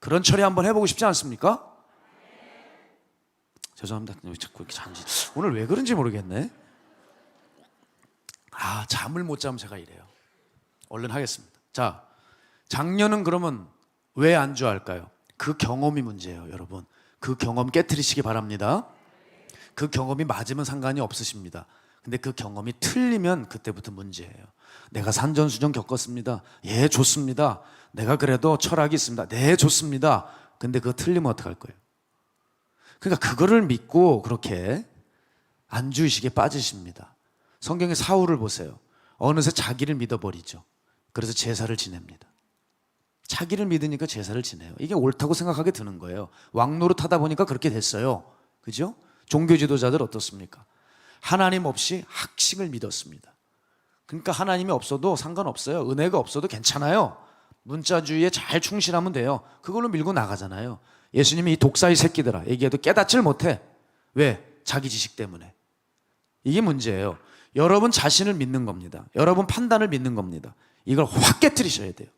그런 철야 한번 해보고 싶지 않습니까? 죄송합니다. 자꾸 이렇게 오늘 왜 그런지 모르겠네. 잠을 못 자면 제가 이래요. 얼른 하겠습니다. 자, 작년은 그러면 왜 안주할까요? 그 경험이 문제예요, 여러분. 그 경험 깨트리시기 바랍니다. 그 경험이 맞으면 상관이 없으십니다. 근데 그 경험이 틀리면 그때부터 문제예요. 내가 산전수전 겪었습니다. 예, 좋습니다. 내가 그래도 철학이 있습니다. 네, 좋습니다. 근데 그거 틀리면 어떡할 거예요? 그러니까 그거를 믿고 그렇게 안주의식에 빠지십니다. 성경의 사울을 보세요. 어느새 자기를 믿어버리죠. 그래서 제사를 지냅니다. 자기를 믿으니까 제사를 지내요. 이게 옳다고 생각하게 드는 거예요. 왕노릇 하다 보니까 그렇게 됐어요. 그죠? 종교 지도자들 어떻습니까? 하나님 없이 학식을 믿었습니다. 그러니까 하나님이 없어도 상관없어요. 은혜가 없어도 괜찮아요. 문자주의에 잘 충실하면 돼요. 그걸로 밀고 나가잖아요. 예수님이 이 독사의 새끼들아 얘기해도 깨닫질 못해. 왜? 자기 지식 때문에. 이게 문제예요. 여러분 자신을 믿는 겁니다. 여러분 판단을 믿는 겁니다. 이걸 확 깨트리셔야 돼요.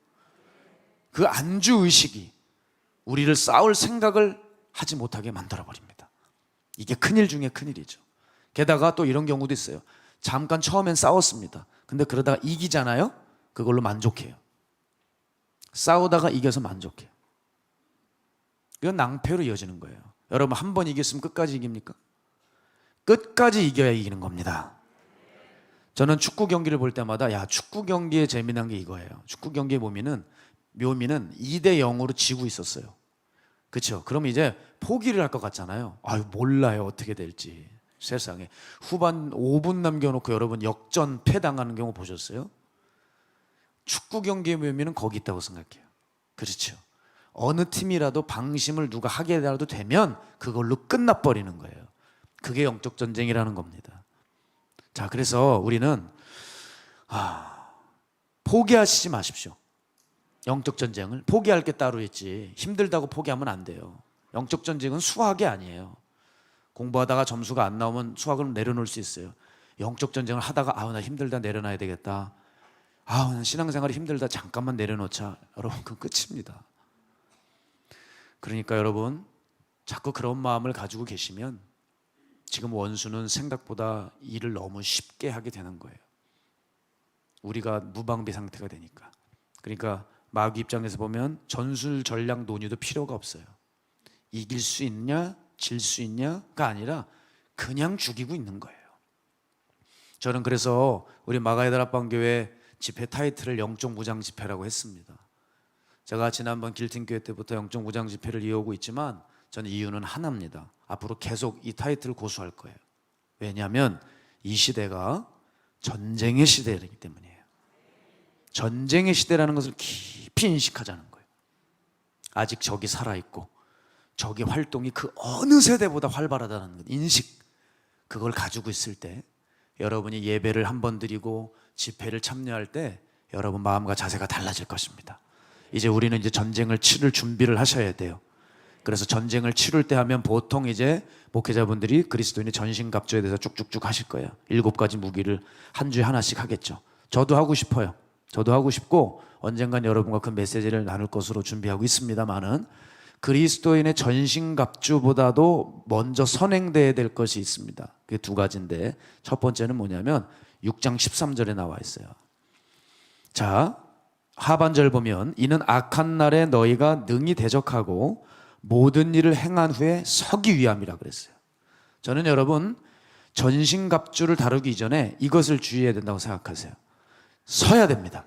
그 안주의식이 우리를 싸울 생각을 하지 못하게 만들어버립니다. 이게 큰일 중에 큰일이죠. 게다가 또 이런 경우도 있어요. 잠깐 처음엔 싸웠습니다. 근데 그러다가 이기잖아요. 그걸로 만족해요. 싸우다가 이겨서 만족해요. 이건 낭패로 이어지는 거예요. 여러분 한 번 이겼으면 끝까지 이깁니까? 끝까지 이겨야 이기는 겁니다. 저는 축구 경기를 볼 때마다 축구 경기에 재미난 게 이거예요. 축구 경기의 묘미는 2대 0으로 지고 있었어요. 그렇죠? 그럼 이제 포기를 할 것 같잖아요. 몰라요 어떻게 될지. 세상에 후반 5분 남겨놓고 여러분 역전 패당하는 경우 보셨어요? 축구 경기의 묘미는 거기 있다고 생각해요. 그렇죠. 어느 팀이라도 방심을 누가 하게라도 되면 그걸로 끝나버리는 거예요. 그게 영적 전쟁이라는 겁니다. 자, 그래서 우리는 포기하시지 마십시오. 영적 전쟁을 포기할 게 따로 있지 힘들다고 포기하면 안 돼요. 영적 전쟁은 수학이 아니에요. 공부하다가 점수가 안 나오면 수학을 내려놓을 수 있어요. 영적 전쟁을 하다가 나 힘들다 내려놔야 되겠다. 난 신앙생활이 힘들다 잠깐만 내려놓자. 여러분, 그건 끝입니다. 그러니까 여러분, 자꾸 그런 마음을 가지고 계시면 지금 원수는 생각보다 일을 너무 쉽게 하게 되는 거예요. 우리가 무방비 상태가 되니까. 그러니까 마귀 입장에서 보면 전술 전략 논의도 필요가 없어요. 이길 수 있냐 질 수 있냐가 아니라 그냥 죽이고 있는 거예요. 저는 그래서 우리 마가야들 합방교회 집회 타이틀을 영적 무장 집회라고 했습니다. 제가 지난번 길팀교회 때부터 영적 무장 집회를 이어오고 있지만 저는 이유는 하나입니다. 앞으로 계속 이 타이틀을 고수할 거예요. 왜냐하면 이 시대가 전쟁의 시대이기 때문이에요. 전쟁의 시대라는 것을 깊이 인식하자는 거예요. 아직 적이 살아있고 적의 활동이 그 어느 세대보다 활발하다는 것, 인식, 그걸 가지고 있을 때 여러분이 예배를 한번 드리고 집회를 참여할 때 여러분 마음과 자세가 달라질 것입니다. 이제 우리는 이제 전쟁을 치를 준비를 하셔야 돼요. 그래서 전쟁을 치를 때 하면 보통 이제 목회자분들이 그리스도인의 전신갑주에 대해서 쭉쭉쭉 하실 거예요. 7가지 무기를 한 주에 하나씩 하겠죠. 저도 하고 싶어요. 저도 하고 싶고 언젠간 여러분과 그 메시지를 나눌 것으로 준비하고 있습니다만은 그리스도인의 전신갑주보다도 먼저 선행돼야 될 것이 있습니다. 그게 2가지인데 첫 번째는 뭐냐면 6장 13절에 나와 있어요. 자, 하반절 보면 이는 악한 날에 너희가 능히 대적하고 모든 일을 행한 후에 서기 위함이라 그랬어요. 저는 여러분 전신갑주를 다루기 이전에 이것을 주의해야 된다고 생각하세요. 서야 됩니다.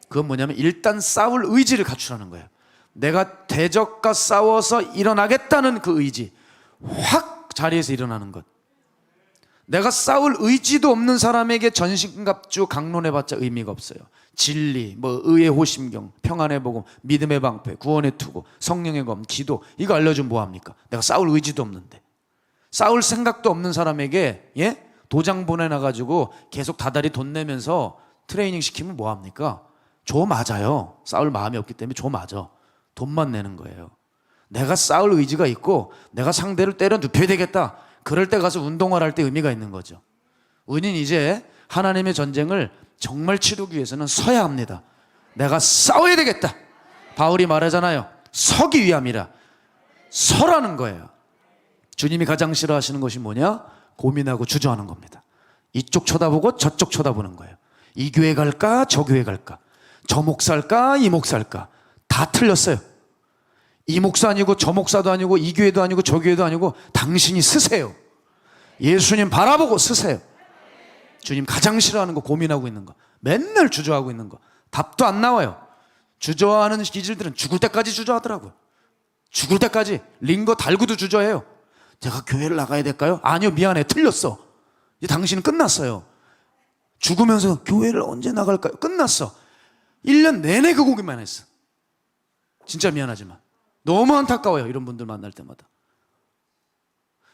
그건 뭐냐면 일단 싸울 의지를 갖추라는 거예요. 내가 대적과 싸워서 일어나겠다는 그 의지, 확 자리에서 일어나는 것. 내가 싸울 의지도 없는 사람에게 전신갑주 강론해봤자 의미가 없어요. 진리, 의의 호심경, 평안의 복음, 믿음의 방패, 구원의 투구, 성령의 검, 기도, 이거 알려주면 뭐합니까? 내가 싸울 의지도 없는데, 싸울 생각도 없는 사람에게 도장 보내놔가지고 계속 다달이 돈 내면서 트레이닝 시키면 뭐합니까? 줘 맞아요. 싸울 마음이 없기 때문에 줘 맞아. 돈만 내는 거예요. 내가 싸울 의지가 있고 내가 상대를 때려 눕혀야 되겠다, 그럴 때 가서 운동을 할 때 의미가 있는 거죠. 우리는 이제 하나님의 전쟁을 정말 치르기 위해서는 서야 합니다. 내가 싸워야 되겠다. 바울이 말하잖아요. 서기 위함이라. 서라는 거예요. 주님이 가장 싫어하시는 것이 뭐냐? 고민하고 주저하는 겁니다. 이쪽 쳐다보고 저쪽 쳐다보는 거예요. 이 교회 갈까 저 교회 갈까, 저 목사 할까 이 목사 할까. 다 틀렸어요. 이 목사 아니고 저 목사도 아니고 이 교회도 아니고 저 교회도 아니고 당신이 쓰세요. 예수님 바라보고 쓰세요. 주님 가장 싫어하는 거 고민하고 있는 거, 맨날 주저하고 있는 거, 답도 안 나와요. 주저하는 기질들은 죽을 때까지 주저하더라고요. 죽을 때까지 링거 달고도 주저해요. 제가 교회를 나가야 될까요? 아니요, 미안해, 틀렸어. 이제 당신은 끝났어요. 죽으면서 교회를 언제 나갈까요? 끝났어. 1년 내내 그 고기만 했어. 진짜 미안하지만 너무 안타까워요, 이런 분들 만날 때마다.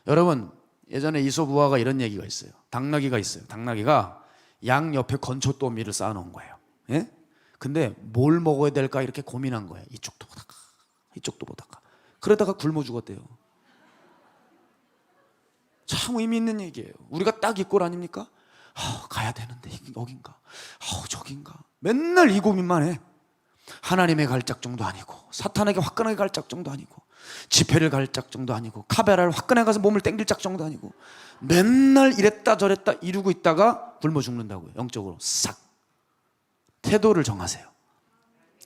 여러분, 예전에 이솝우화가 이런 얘기가 있어요. 당나귀가 있어요. 당나귀가 양 옆에 건초더미를 쌓아놓은 거예요. 예? 근데 뭘 먹어야 될까 이렇게 고민한 거예요. 이쪽도 보다가 이쪽도 보다가. 그러다가 굶어 죽었대요. 참 의미 있는 얘기예요. 우리가 딱 이 꼴 아닙니까? 가야 되는데 여긴가, 저긴가. 맨날 이 고민만 해. 하나님의 갈 짝정도 아니고, 사탄에게 화끈하게 갈 짝정도 아니고, 집회를 갈 짝정도 아니고, 카베라를 화끈하게 가서 몸을 땡길 짝정도 아니고, 맨날 이랬다 저랬다 이루고 있다가 굶어 죽는다고요. 영적으로 싹. 태도를 정하세요.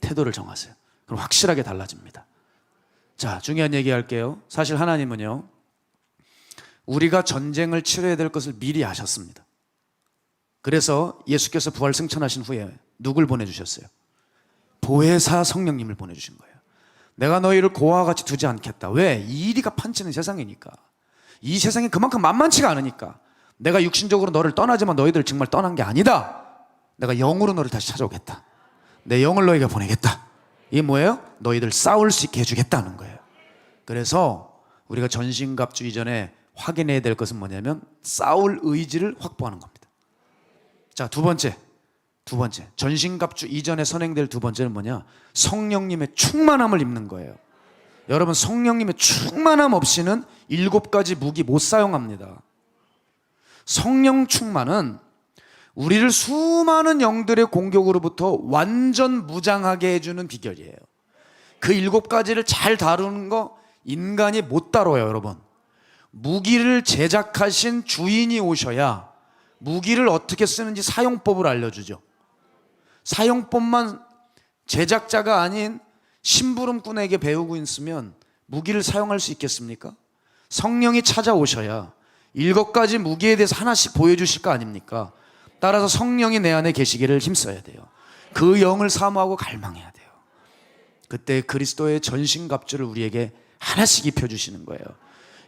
태도를 정하세요. 그럼 확실하게 달라집니다. 자, 중요한 얘기 할게요. 사실 하나님은요, 우리가 전쟁을 치러야 될 것을 미리 아셨습니다. 그래서 예수께서 부활 승천하신 후에 누굴 보내주셨어요? 보혜사 성령님을 보내주신 거예요. 내가 너희를 고아와 같이 두지 않겠다. 왜? 이 일이가 판치는 세상이니까. 이 세상이 그만큼 만만치가 않으니까. 내가 육신적으로 너를 떠나지만 너희들 정말 떠난 게 아니다. 내가 영으로 너를 다시 찾아오겠다. 내 영을 너희가 보내겠다. 이게 뭐예요? 너희들 싸울 수 있게 해주겠다는 거예요. 그래서 우리가 전신갑주 이전에 확인해야 될 것은 뭐냐면 싸울 의지를 확보하는 겁니다. 자, 두 번째 전신갑주 이전에 선행될 두 번째는 뭐냐? 성령님의 충만함을 입는 거예요. 여러분, 성령님의 충만함 없이는 7가지 무기 못 사용합니다. 성령 충만은 우리를 수많은 영들의 공격으로부터 완전 무장하게 해주는 비결이에요. 그 7가지를 잘 다루는 거 인간이 못 다뤄요. 여러분, 무기를 제작하신 주인이 오셔야 무기를 어떻게 쓰는지 사용법을 알려주죠. 사용법만 제작자가 아닌 심부름꾼에게 배우고 있으면 무기를 사용할 수 있겠습니까? 성령이 찾아오셔야 7가지 무기에 대해서 하나씩 보여주실 거 아닙니까? 따라서 성령이 내 안에 계시기를 힘써야 돼요. 그 영을 사모하고 갈망해야 돼요. 그때 그리스도의 전신갑주를 우리에게 하나씩 입혀주시는 거예요.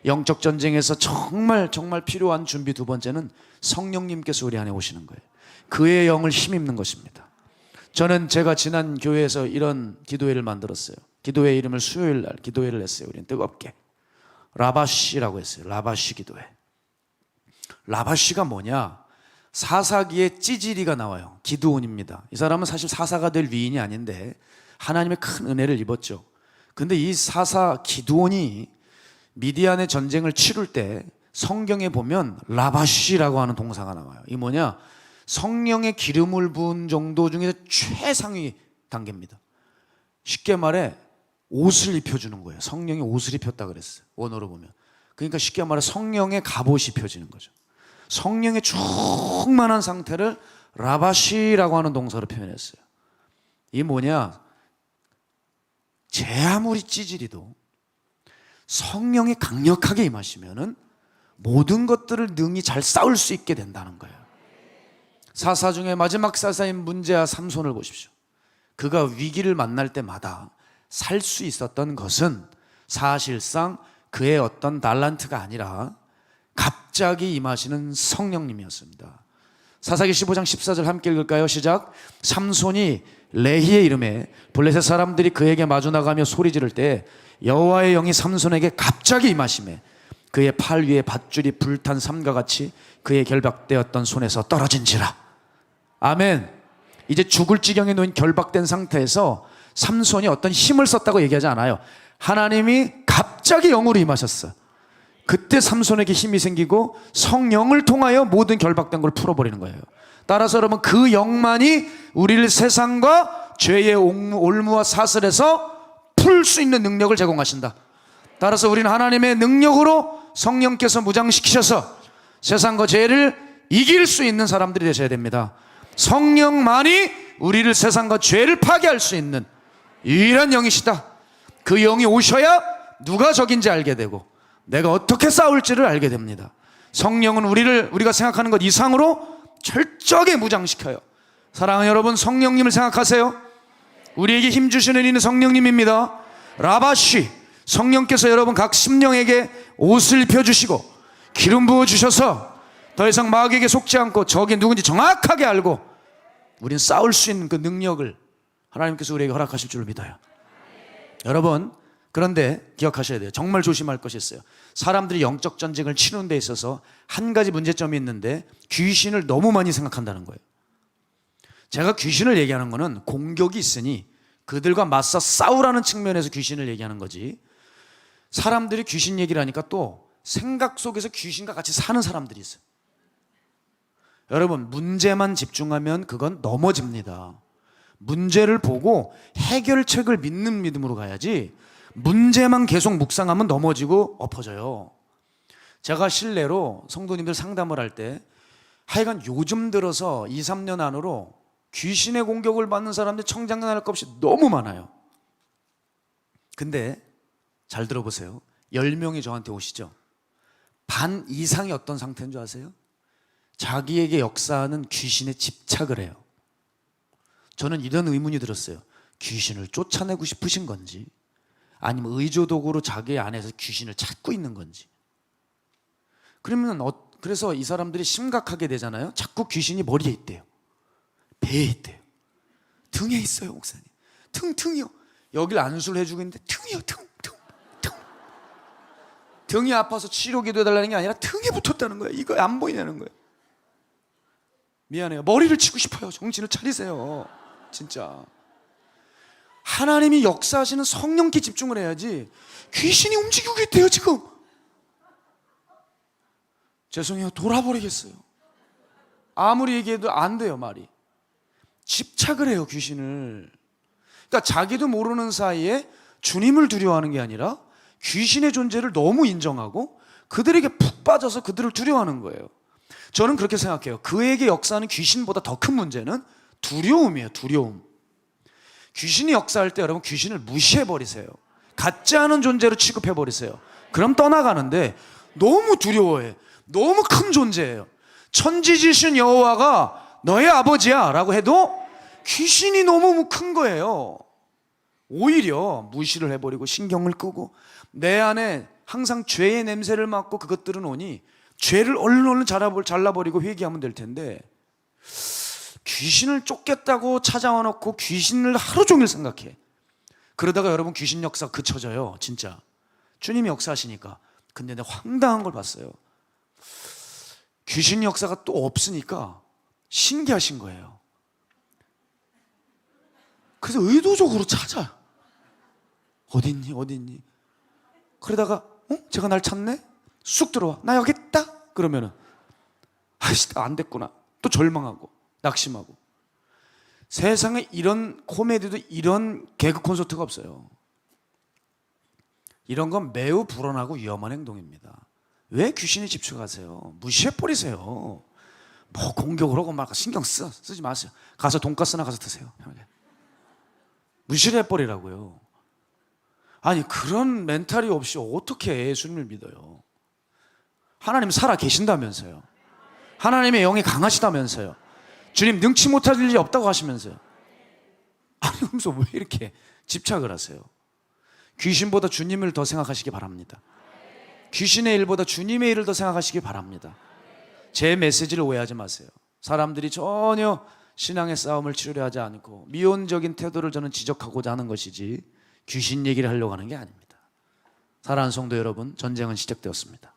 영적 전쟁에서 정말 필요한 준비 두 번째는 성령님께서 우리 안에 오시는 거예요. 그의 영을 힘입는 것입니다. 저는 제가 지난 교회에서 이런 기도회를 만들었어요. 기도회 이름을 수요일 날 기도회를 했어요. 우리는 뜨겁게 라바시라고 했어요. 라바시 기도회. 라바시가 뭐냐? 사사기에 찌질이가 나와요. 기드온입니다. 이 사람은 사실 사사가 될 위인이 아닌데 하나님의 큰 은혜를 입었죠. 근데 이 사사 기드온이 미디안의 전쟁을 치룰 때 성경에 보면 라바시라고 하는 동사가 나와요. 이게 뭐냐? 성령의 기름을 부은 정도 중에서 최상위 단계입니다. 쉽게 말해 옷을 입혀주는 거예요. 성령이 옷을 입혔다 그랬어요. 원어로 보면. 그러니까 쉽게 말해 성령의 갑옷이 입혀지는 거죠. 성령의 충만한 상태를 라바시라고 하는 동사로 표현했어요. 이게 뭐냐? 제 아무리 찌질이도 성령이 강력하게 임하시면은 모든 것들을 능히 잘 싸울 수 있게 된다는 거예요. 사사 중에 마지막 사사인 문제와 삼손을 보십시오. 그가 위기를 만날 때마다 살 수 있었던 것은 사실상 그의 어떤 달란트가 아니라 갑자기 임하시는 성령님이었습니다. 사사기 15장 14절 함께 읽을까요? 시작. 삼손이 레히의 이름에 블레셋 사람들이 그에게 마주 나가며 소리 지를 때 여호와의 영이 삼손에게 갑자기 임하시매 그의 팔 위에 밧줄이 불탄 삼과 같이 그의 결박되었던 손에서 떨어진지라. 아멘. 이제 죽을 지경에 놓인 결박된 상태에서 삼손이 어떤 힘을 썼다고 얘기하지 않아요. 하나님이 갑자기 영으로 임하셨어요. 그때 삼손에게 힘이 생기고 성령을 통하여 모든 결박된 걸 풀어버리는 거예요. 따라서 여러분, 그 영만이 우리를 세상과 죄의 올무와 사슬에서 풀 수 있는 능력을 제공하신다. 따라서 우리는 하나님의 능력으로 성령께서 무장시키셔서 세상과 죄를 이길 수 있는 사람들이 되셔야 됩니다. 성령만이 우리를 세상과 죄를 파괴할 수 있는 유일한 영이시다. 그 영이 오셔야 누가 적인지 알게 되고 내가 어떻게 싸울지를 알게 됩니다. 성령은 우리가 생각하는 것 이상으로 철저하게 무장시켜요. 사랑하는 여러분, 성령님을 생각하세요. 우리에게 힘 주시는 이는 성령님입니다. 라바시, 성령께서 여러분 각 심령에게 옷을 입혀주시고 기름 부어주셔서 더 이상 마귀에게 속지 않고 적이 누군지 정확하게 알고 우리는 싸울 수 있는 그 능력을 하나님께서 우리에게 허락하실 줄로 믿어요. 여러분, 그런데 기억하셔야 돼요. 정말 조심할 것이 있어요. 사람들이 영적 전쟁을 치는 데 있어서 한 가지 문제점이 있는데 귀신을 너무 많이 생각한다는 거예요. 제가 귀신을 얘기하는 거는 공격이 있으니 그들과 맞서 싸우라는 측면에서 귀신을 얘기하는 거지, 사람들이 귀신 얘기를 하니까 또 생각 속에서 귀신과 같이 사는 사람들이 있어요. 여러분, 문제만 집중하면 그건 넘어집니다. 문제를 보고 해결책을 믿는 믿음으로 가야지 문제만 계속 묵상하면 넘어지고 엎어져요. 제가 실례로 성도님들 상담을 할 때 하여간 요즘 들어서 2, 3년 안으로 귀신의 공격을 받는 사람들이 청장난할 것 없이 너무 많아요. 근데 잘 들어보세요. 10명이 저한테 오시죠. 반 이상이 어떤 상태인 줄 아세요? 자기에게 역사하는 귀신에 집착을 해요. 저는 이런 의문이 들었어요. 귀신을 쫓아내고 싶으신 건지 아니면 의조독으로 자기 안에서 귀신을 찾고 있는 건지. 그러면 그래서 이 사람들이 심각하게 되잖아요. 자꾸 귀신이 머리에 있대요. 배에 있대요. 등에 있어요, 목사님. 등이요. 여길 안수를 해주고 있는데 등이요, 등. 등이 아파서 치료 기도해달라는 게 아니라 등에 붙었다는 거예요. 이거 안 보이냐는 거예요. 미안해요. 머리를 치고 싶어요. 정신을 차리세요. 진짜. 하나님이 역사하시는 성령께 집중을 해야지 귀신이 움직이고 있대요 지금. 죄송해요. 돌아버리겠어요. 아무리 얘기해도 안 돼요. 말이. 집착을 해요 귀신을. 그러니까 자기도 모르는 사이에 주님을 두려워하는 게 아니라 귀신의 존재를 너무 인정하고 그들에게 푹 빠져서 그들을 두려워하는 거예요. 저는 그렇게 생각해요. 그에게 역사하는 귀신보다 더 큰 문제는 두려움이에요. 두려움. 귀신이 역사할 때 여러분 귀신을 무시해버리세요. 같지 않은 존재로 취급해버리세요. 그럼 떠나가는데 너무 두려워해. 너무 큰 존재예요. 천지지신 여호와가 너의 아버지야 라고 해도 귀신이 너무 큰 거예요. 오히려 무시를 해버리고 신경을 끄고 내 안에 항상 죄의 냄새를 맡고 그것들은 오니 죄를 얼른 잘라버리고 회개하면 될 텐데 귀신을 쫓겠다고 찾아와 놓고 귀신을 하루 종일 생각해. 그러다가 여러분 귀신 역사 그쳐져요. 진짜 주님이 역사하시니까. 근데 내가 황당한 걸 봤어요. 귀신 역사가 또 없으니까 신기하신 거예요. 그래서 의도적으로 찾아요. 어딨니 어딨니. 그러다가 제가 날 찾네? 쑥 들어와. 나 여기 있다? 그러면은 아이씨 안 됐구나. 또 절망하고 낙심하고. 세상에 이런 코미디도 이런 개그 콘서트가 없어요. 이런 건 매우 불안하고 위험한 행동입니다. 왜 귀신에 집중하세요? 무시해버리세요. 뭐 공격을 하고 막 신경 쓰지 마세요. 가서 돈가스나 가서 드세요. 무시를 해버리라고요. 아니 그런 멘탈이 없이 어떻게 예수님을 믿어요? 하나님 살아 계신다면서요. 하나님의 영이 강하시다면서요. 주님 능치 못할 일이 없다고 하시면서요. 아니 그러면서 왜 이렇게 집착을 하세요? 귀신보다 주님을 더 생각하시기 바랍니다. 귀신의 일보다 주님의 일을 더 생각하시기 바랍니다. 제 메시지를 오해하지 마세요. 사람들이 전혀 신앙의 싸움을 치르려 하지 않고 미온적인 태도를 저는 지적하고자 하는 것이지 귀신 얘기를 하려고 하는 게 아닙니다. 사랑하는 성도 여러분, 전쟁은 시작되었습니다.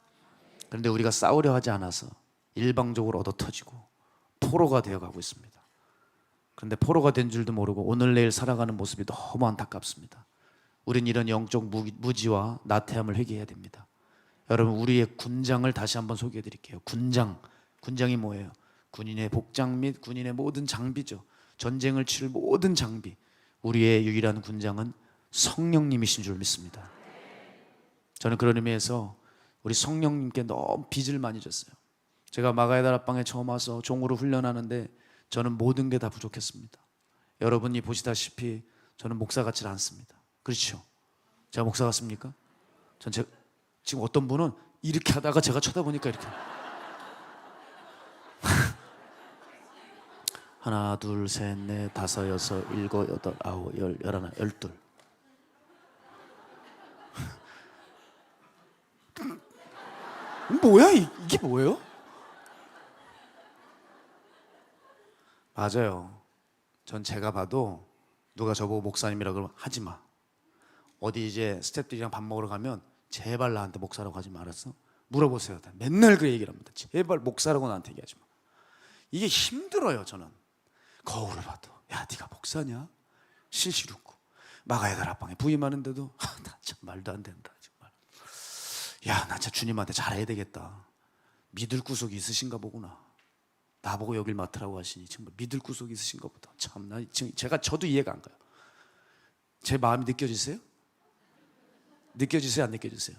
그런데 우리가 싸우려 하지 않아서 일방적으로 얻어터지고 포로가 되어가고 있습니다. 그런데 포로가 된 줄도 모르고 오늘 내일 살아가는 모습이 너무 안타깝습니다. 우린 이런 영적 무지와 나태함을 회개해야 됩니다. 여러분 우리의 군장을 다시 한번 소개해 드릴게요. 군장이 뭐예요? 군인의 복장 및 군인의 모든 장비죠. 전쟁을 치를 모든 장비. 우리의 유일한 군장은 성령님이신 줄 믿습니다. 저는 그런 의미에서 우리 성령님께 너무 빚을 많이 졌어요. 제가 마가의 다락방에 처음 와서 종으로 훈련하는데 저는 모든 게 다 부족했습니다. 여러분이 보시다시피 저는 목사 같지 않습니다. 그렇죠? 제가 목사 같습니까? 지금 어떤 분은 이렇게 하다가 제가 쳐다보니까 이렇게 하나 둘 셋 넷 다섯 여섯 일곱 여덟 아홉 열 열하나 열둘. 뭐야 이게 뭐예요? 맞아요. 전 제가 봐도 누가 저보고 목사님이라 그러면 하지 마. 어디 이제 스태프들이랑 밥 먹으러 가면 제발 나한테 목사라고 하지 말았어? 물어보세요. 맨날 그 얘기를 합니다. 제발 목사라고 나한테 얘기하지 마. 이게 힘들어요. 저는 거울을 봐도 야 네가 목사냐? 실시룩고 마가의 다락방에 부임하는데도 나 참 말도 안 된다 정말. 야 나 진짜 주님한테 잘해야 되겠다. 믿을 구석이 있으신가 보구나. 나보고 여길 맡으라고 하시니 정말 믿을 구석이 있으신가 보다. 참 나 지금 저도 이해가 안 가요. 제 마음이 느껴지세요? 느껴지세요? 안 느껴지세요?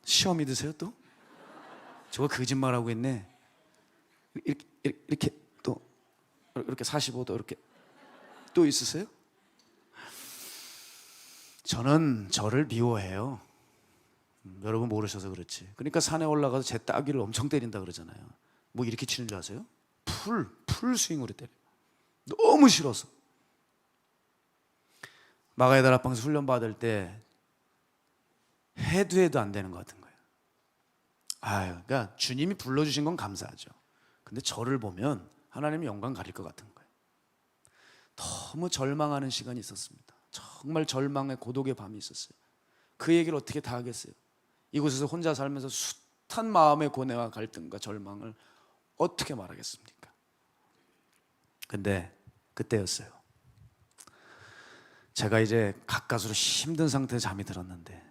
시험이 드세요 또? 저거 거짓말하고 있네. 이렇게 또 이렇게 45도 이렇게 또 있으세요? 저는 저를 미워해요. 여러분 모르셔서 그렇지. 그러니까 산에 올라가서 제 따귀를 엄청 때린다 그러잖아요. 뭐 이렇게 치는 줄 아세요? 풀 스윙으로 때려요. 너무 싫어서. 마가의 다락방에서 훈련 받을 때 해도 안 되는 것 같은 거예요. 그러니까 주님이 불러주신 건 감사하죠. 근데 저를 보면 하나님의 영광 가릴 것 같은 거예요. 너무 절망하는 시간이 있었습니다. 정말 절망의 고독의 밤이 있었어요. 그 얘기를 어떻게 다 하겠어요? 이곳에서 혼자 살면서 숱한 마음의 고뇌와 갈등과 절망을 어떻게 말하겠습니까? 근데 그때였어요. 제가 이제 가까스로 힘든 상태에 잠이 들었는데,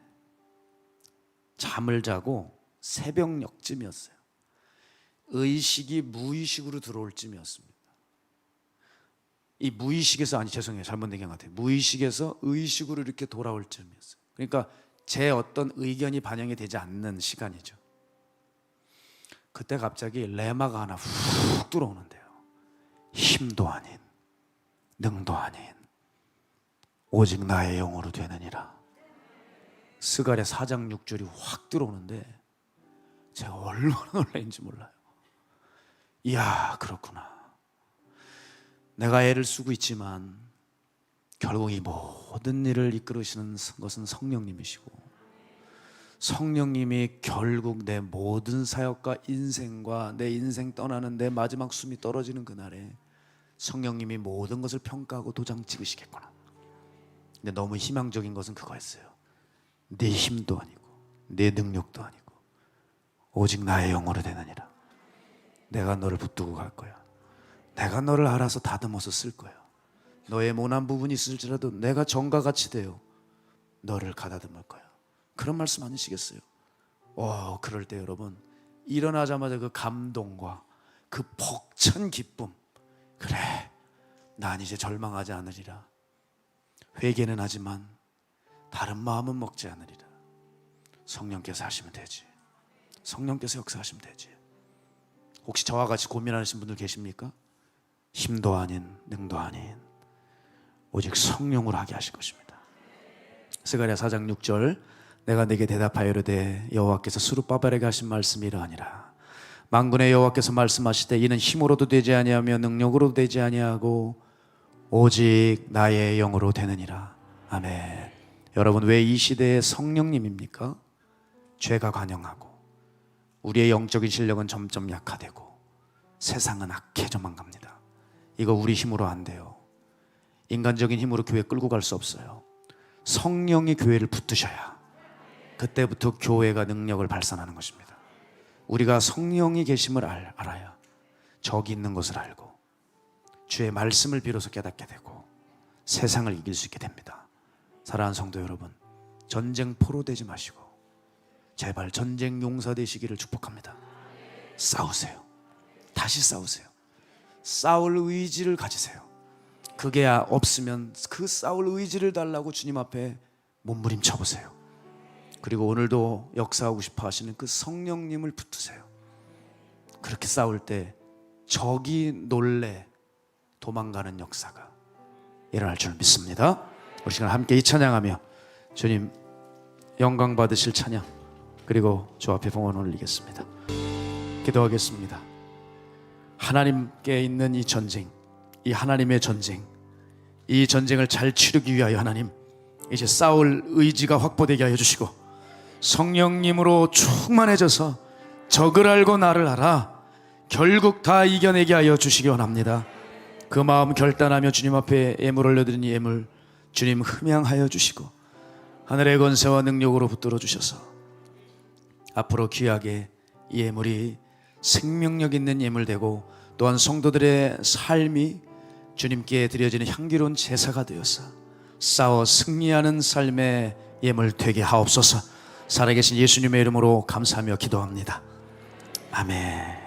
잠을 자고 새벽녘쯤이었어요. 의식이 무의식으로 들어올 쯤이었습니다. 이 무의식에서, 아니 죄송해요, 잘못 얘기한 것 같아요. 무의식에서 의식으로 이렇게 돌아올 쯤이었어요. 그러니까 제 어떤 의견이 반영이 되지 않는 시간이죠. 그때 갑자기 레마가 하나 훅 들어오는데요. 힘도 아닌, 능도 아닌, 오직 나의 영으로 되느니라. 스가랴 4장 6절이 확 들어오는데 제가 얼마나 놀라인지 몰라요. 이야, 그렇구나. 내가 애를 쓰고 있지만 결국 이 모든 일을 이끌으시는 것은 성령님이시고, 성령님이 결국 내 모든 사역과 인생과 내 인생 떠나는 내 마지막 숨이 떨어지는 그날에 성령님이 모든 것을 평가하고 도장 찍으시겠구나. 근데 너무 희망적인 것은 그거였어요. 네 힘도 아니고 네 능력도 아니고 오직 나의 영으로 되느니라. 내가 너를 붙들고 갈 거야. 내가 너를 알아서 다듬어서 쓸 거야. 너의 모난 부분이 있을지라도 내가 정과 같이 되어 너를 가다듬을 거야. 그런 말씀 아니시겠어요? 그럴 때 여러분, 일어나자마자 그 감동과 그 벅찬 기쁨, 그래, 난 이제 절망하지 않으리라. 회개는 하지만 다른 마음은 먹지 않으리라. 성령께서 하시면 되지. 성령께서 역사하시면 되지. 혹시 저와 같이 고민하시는 분들 계십니까? 힘도 아닌, 능도 아닌, 오직 성령으로 하게 하실 것입니다. 스가랴 4장 6절, 내가 네게 대답하여 이르되 여호와께서 스룹바벨에게 하신 말씀이 이러하니라. 만군의 여호와께서 말씀하시되 이는 힘으로도 되지 아니하며 능력으로도 되지 아니하고 오직 나의 영으로 되느니라. 아멘. 여러분, 왜 이 시대에 성령님입니까? 죄가 관영하고 우리의 영적인 실력은 점점 약화되고 세상은 악해져만 갑니다. 이거 우리 힘으로 안 돼요. 인간적인 힘으로 교회 끌고 갈 수 없어요. 성령이 교회를 붙드셔야 그때부터 교회가 능력을 발산하는 것입니다. 우리가 성령이 계심을 알아야 적이 있는 것을 알고 주의 말씀을 비로소 깨닫게 되고 세상을 이길 수 있게 됩니다. 사랑하는 성도 여러분, 전쟁포로 되지 마시고 제발 전쟁 용사 되시기를 축복합니다. 싸우세요. 다시 싸우세요. 싸울 의지를 가지세요. 그게 없으면 그 싸울 의지를 달라고 주님 앞에 몸부림쳐 보세요. 그리고 오늘도 역사하고 싶어 하시는 그 성령님을 붙드세요. 그렇게 싸울 때 적이 놀래 도망가는 역사가 일어날 줄 믿습니다. 우리 시간 함께 이 찬양하며 주님 영광 받으실 찬양, 그리고 주 앞에 봉헌 올리겠습니다. 기도하겠습니다. 하나님께 있는 이 전쟁, 이 하나님의 전쟁, 이 전쟁을 잘 치르기 위하여 하나님 이제 싸울 의지가 확보되게 하여 주시고 성령님으로 충만해져서 적을 알고 나를 알아 결국 다 이겨내게 하여 주시기 원합니다. 그 마음 결단하며 주님 앞에 예물 올려드린 이 예물 주님 흠양하여 주시고 하늘의 권세와 능력으로 붙들어 주셔서 앞으로 귀하게 이 예물이 생명력 있는 예물 되고 또한 성도들의 삶이 주님께 드려지는 향기로운 제사가 되어서 싸워 승리하는 삶의 예물 되게 하옵소서. 살아계신 예수님의 이름으로 감사하며 기도합니다. 아멘.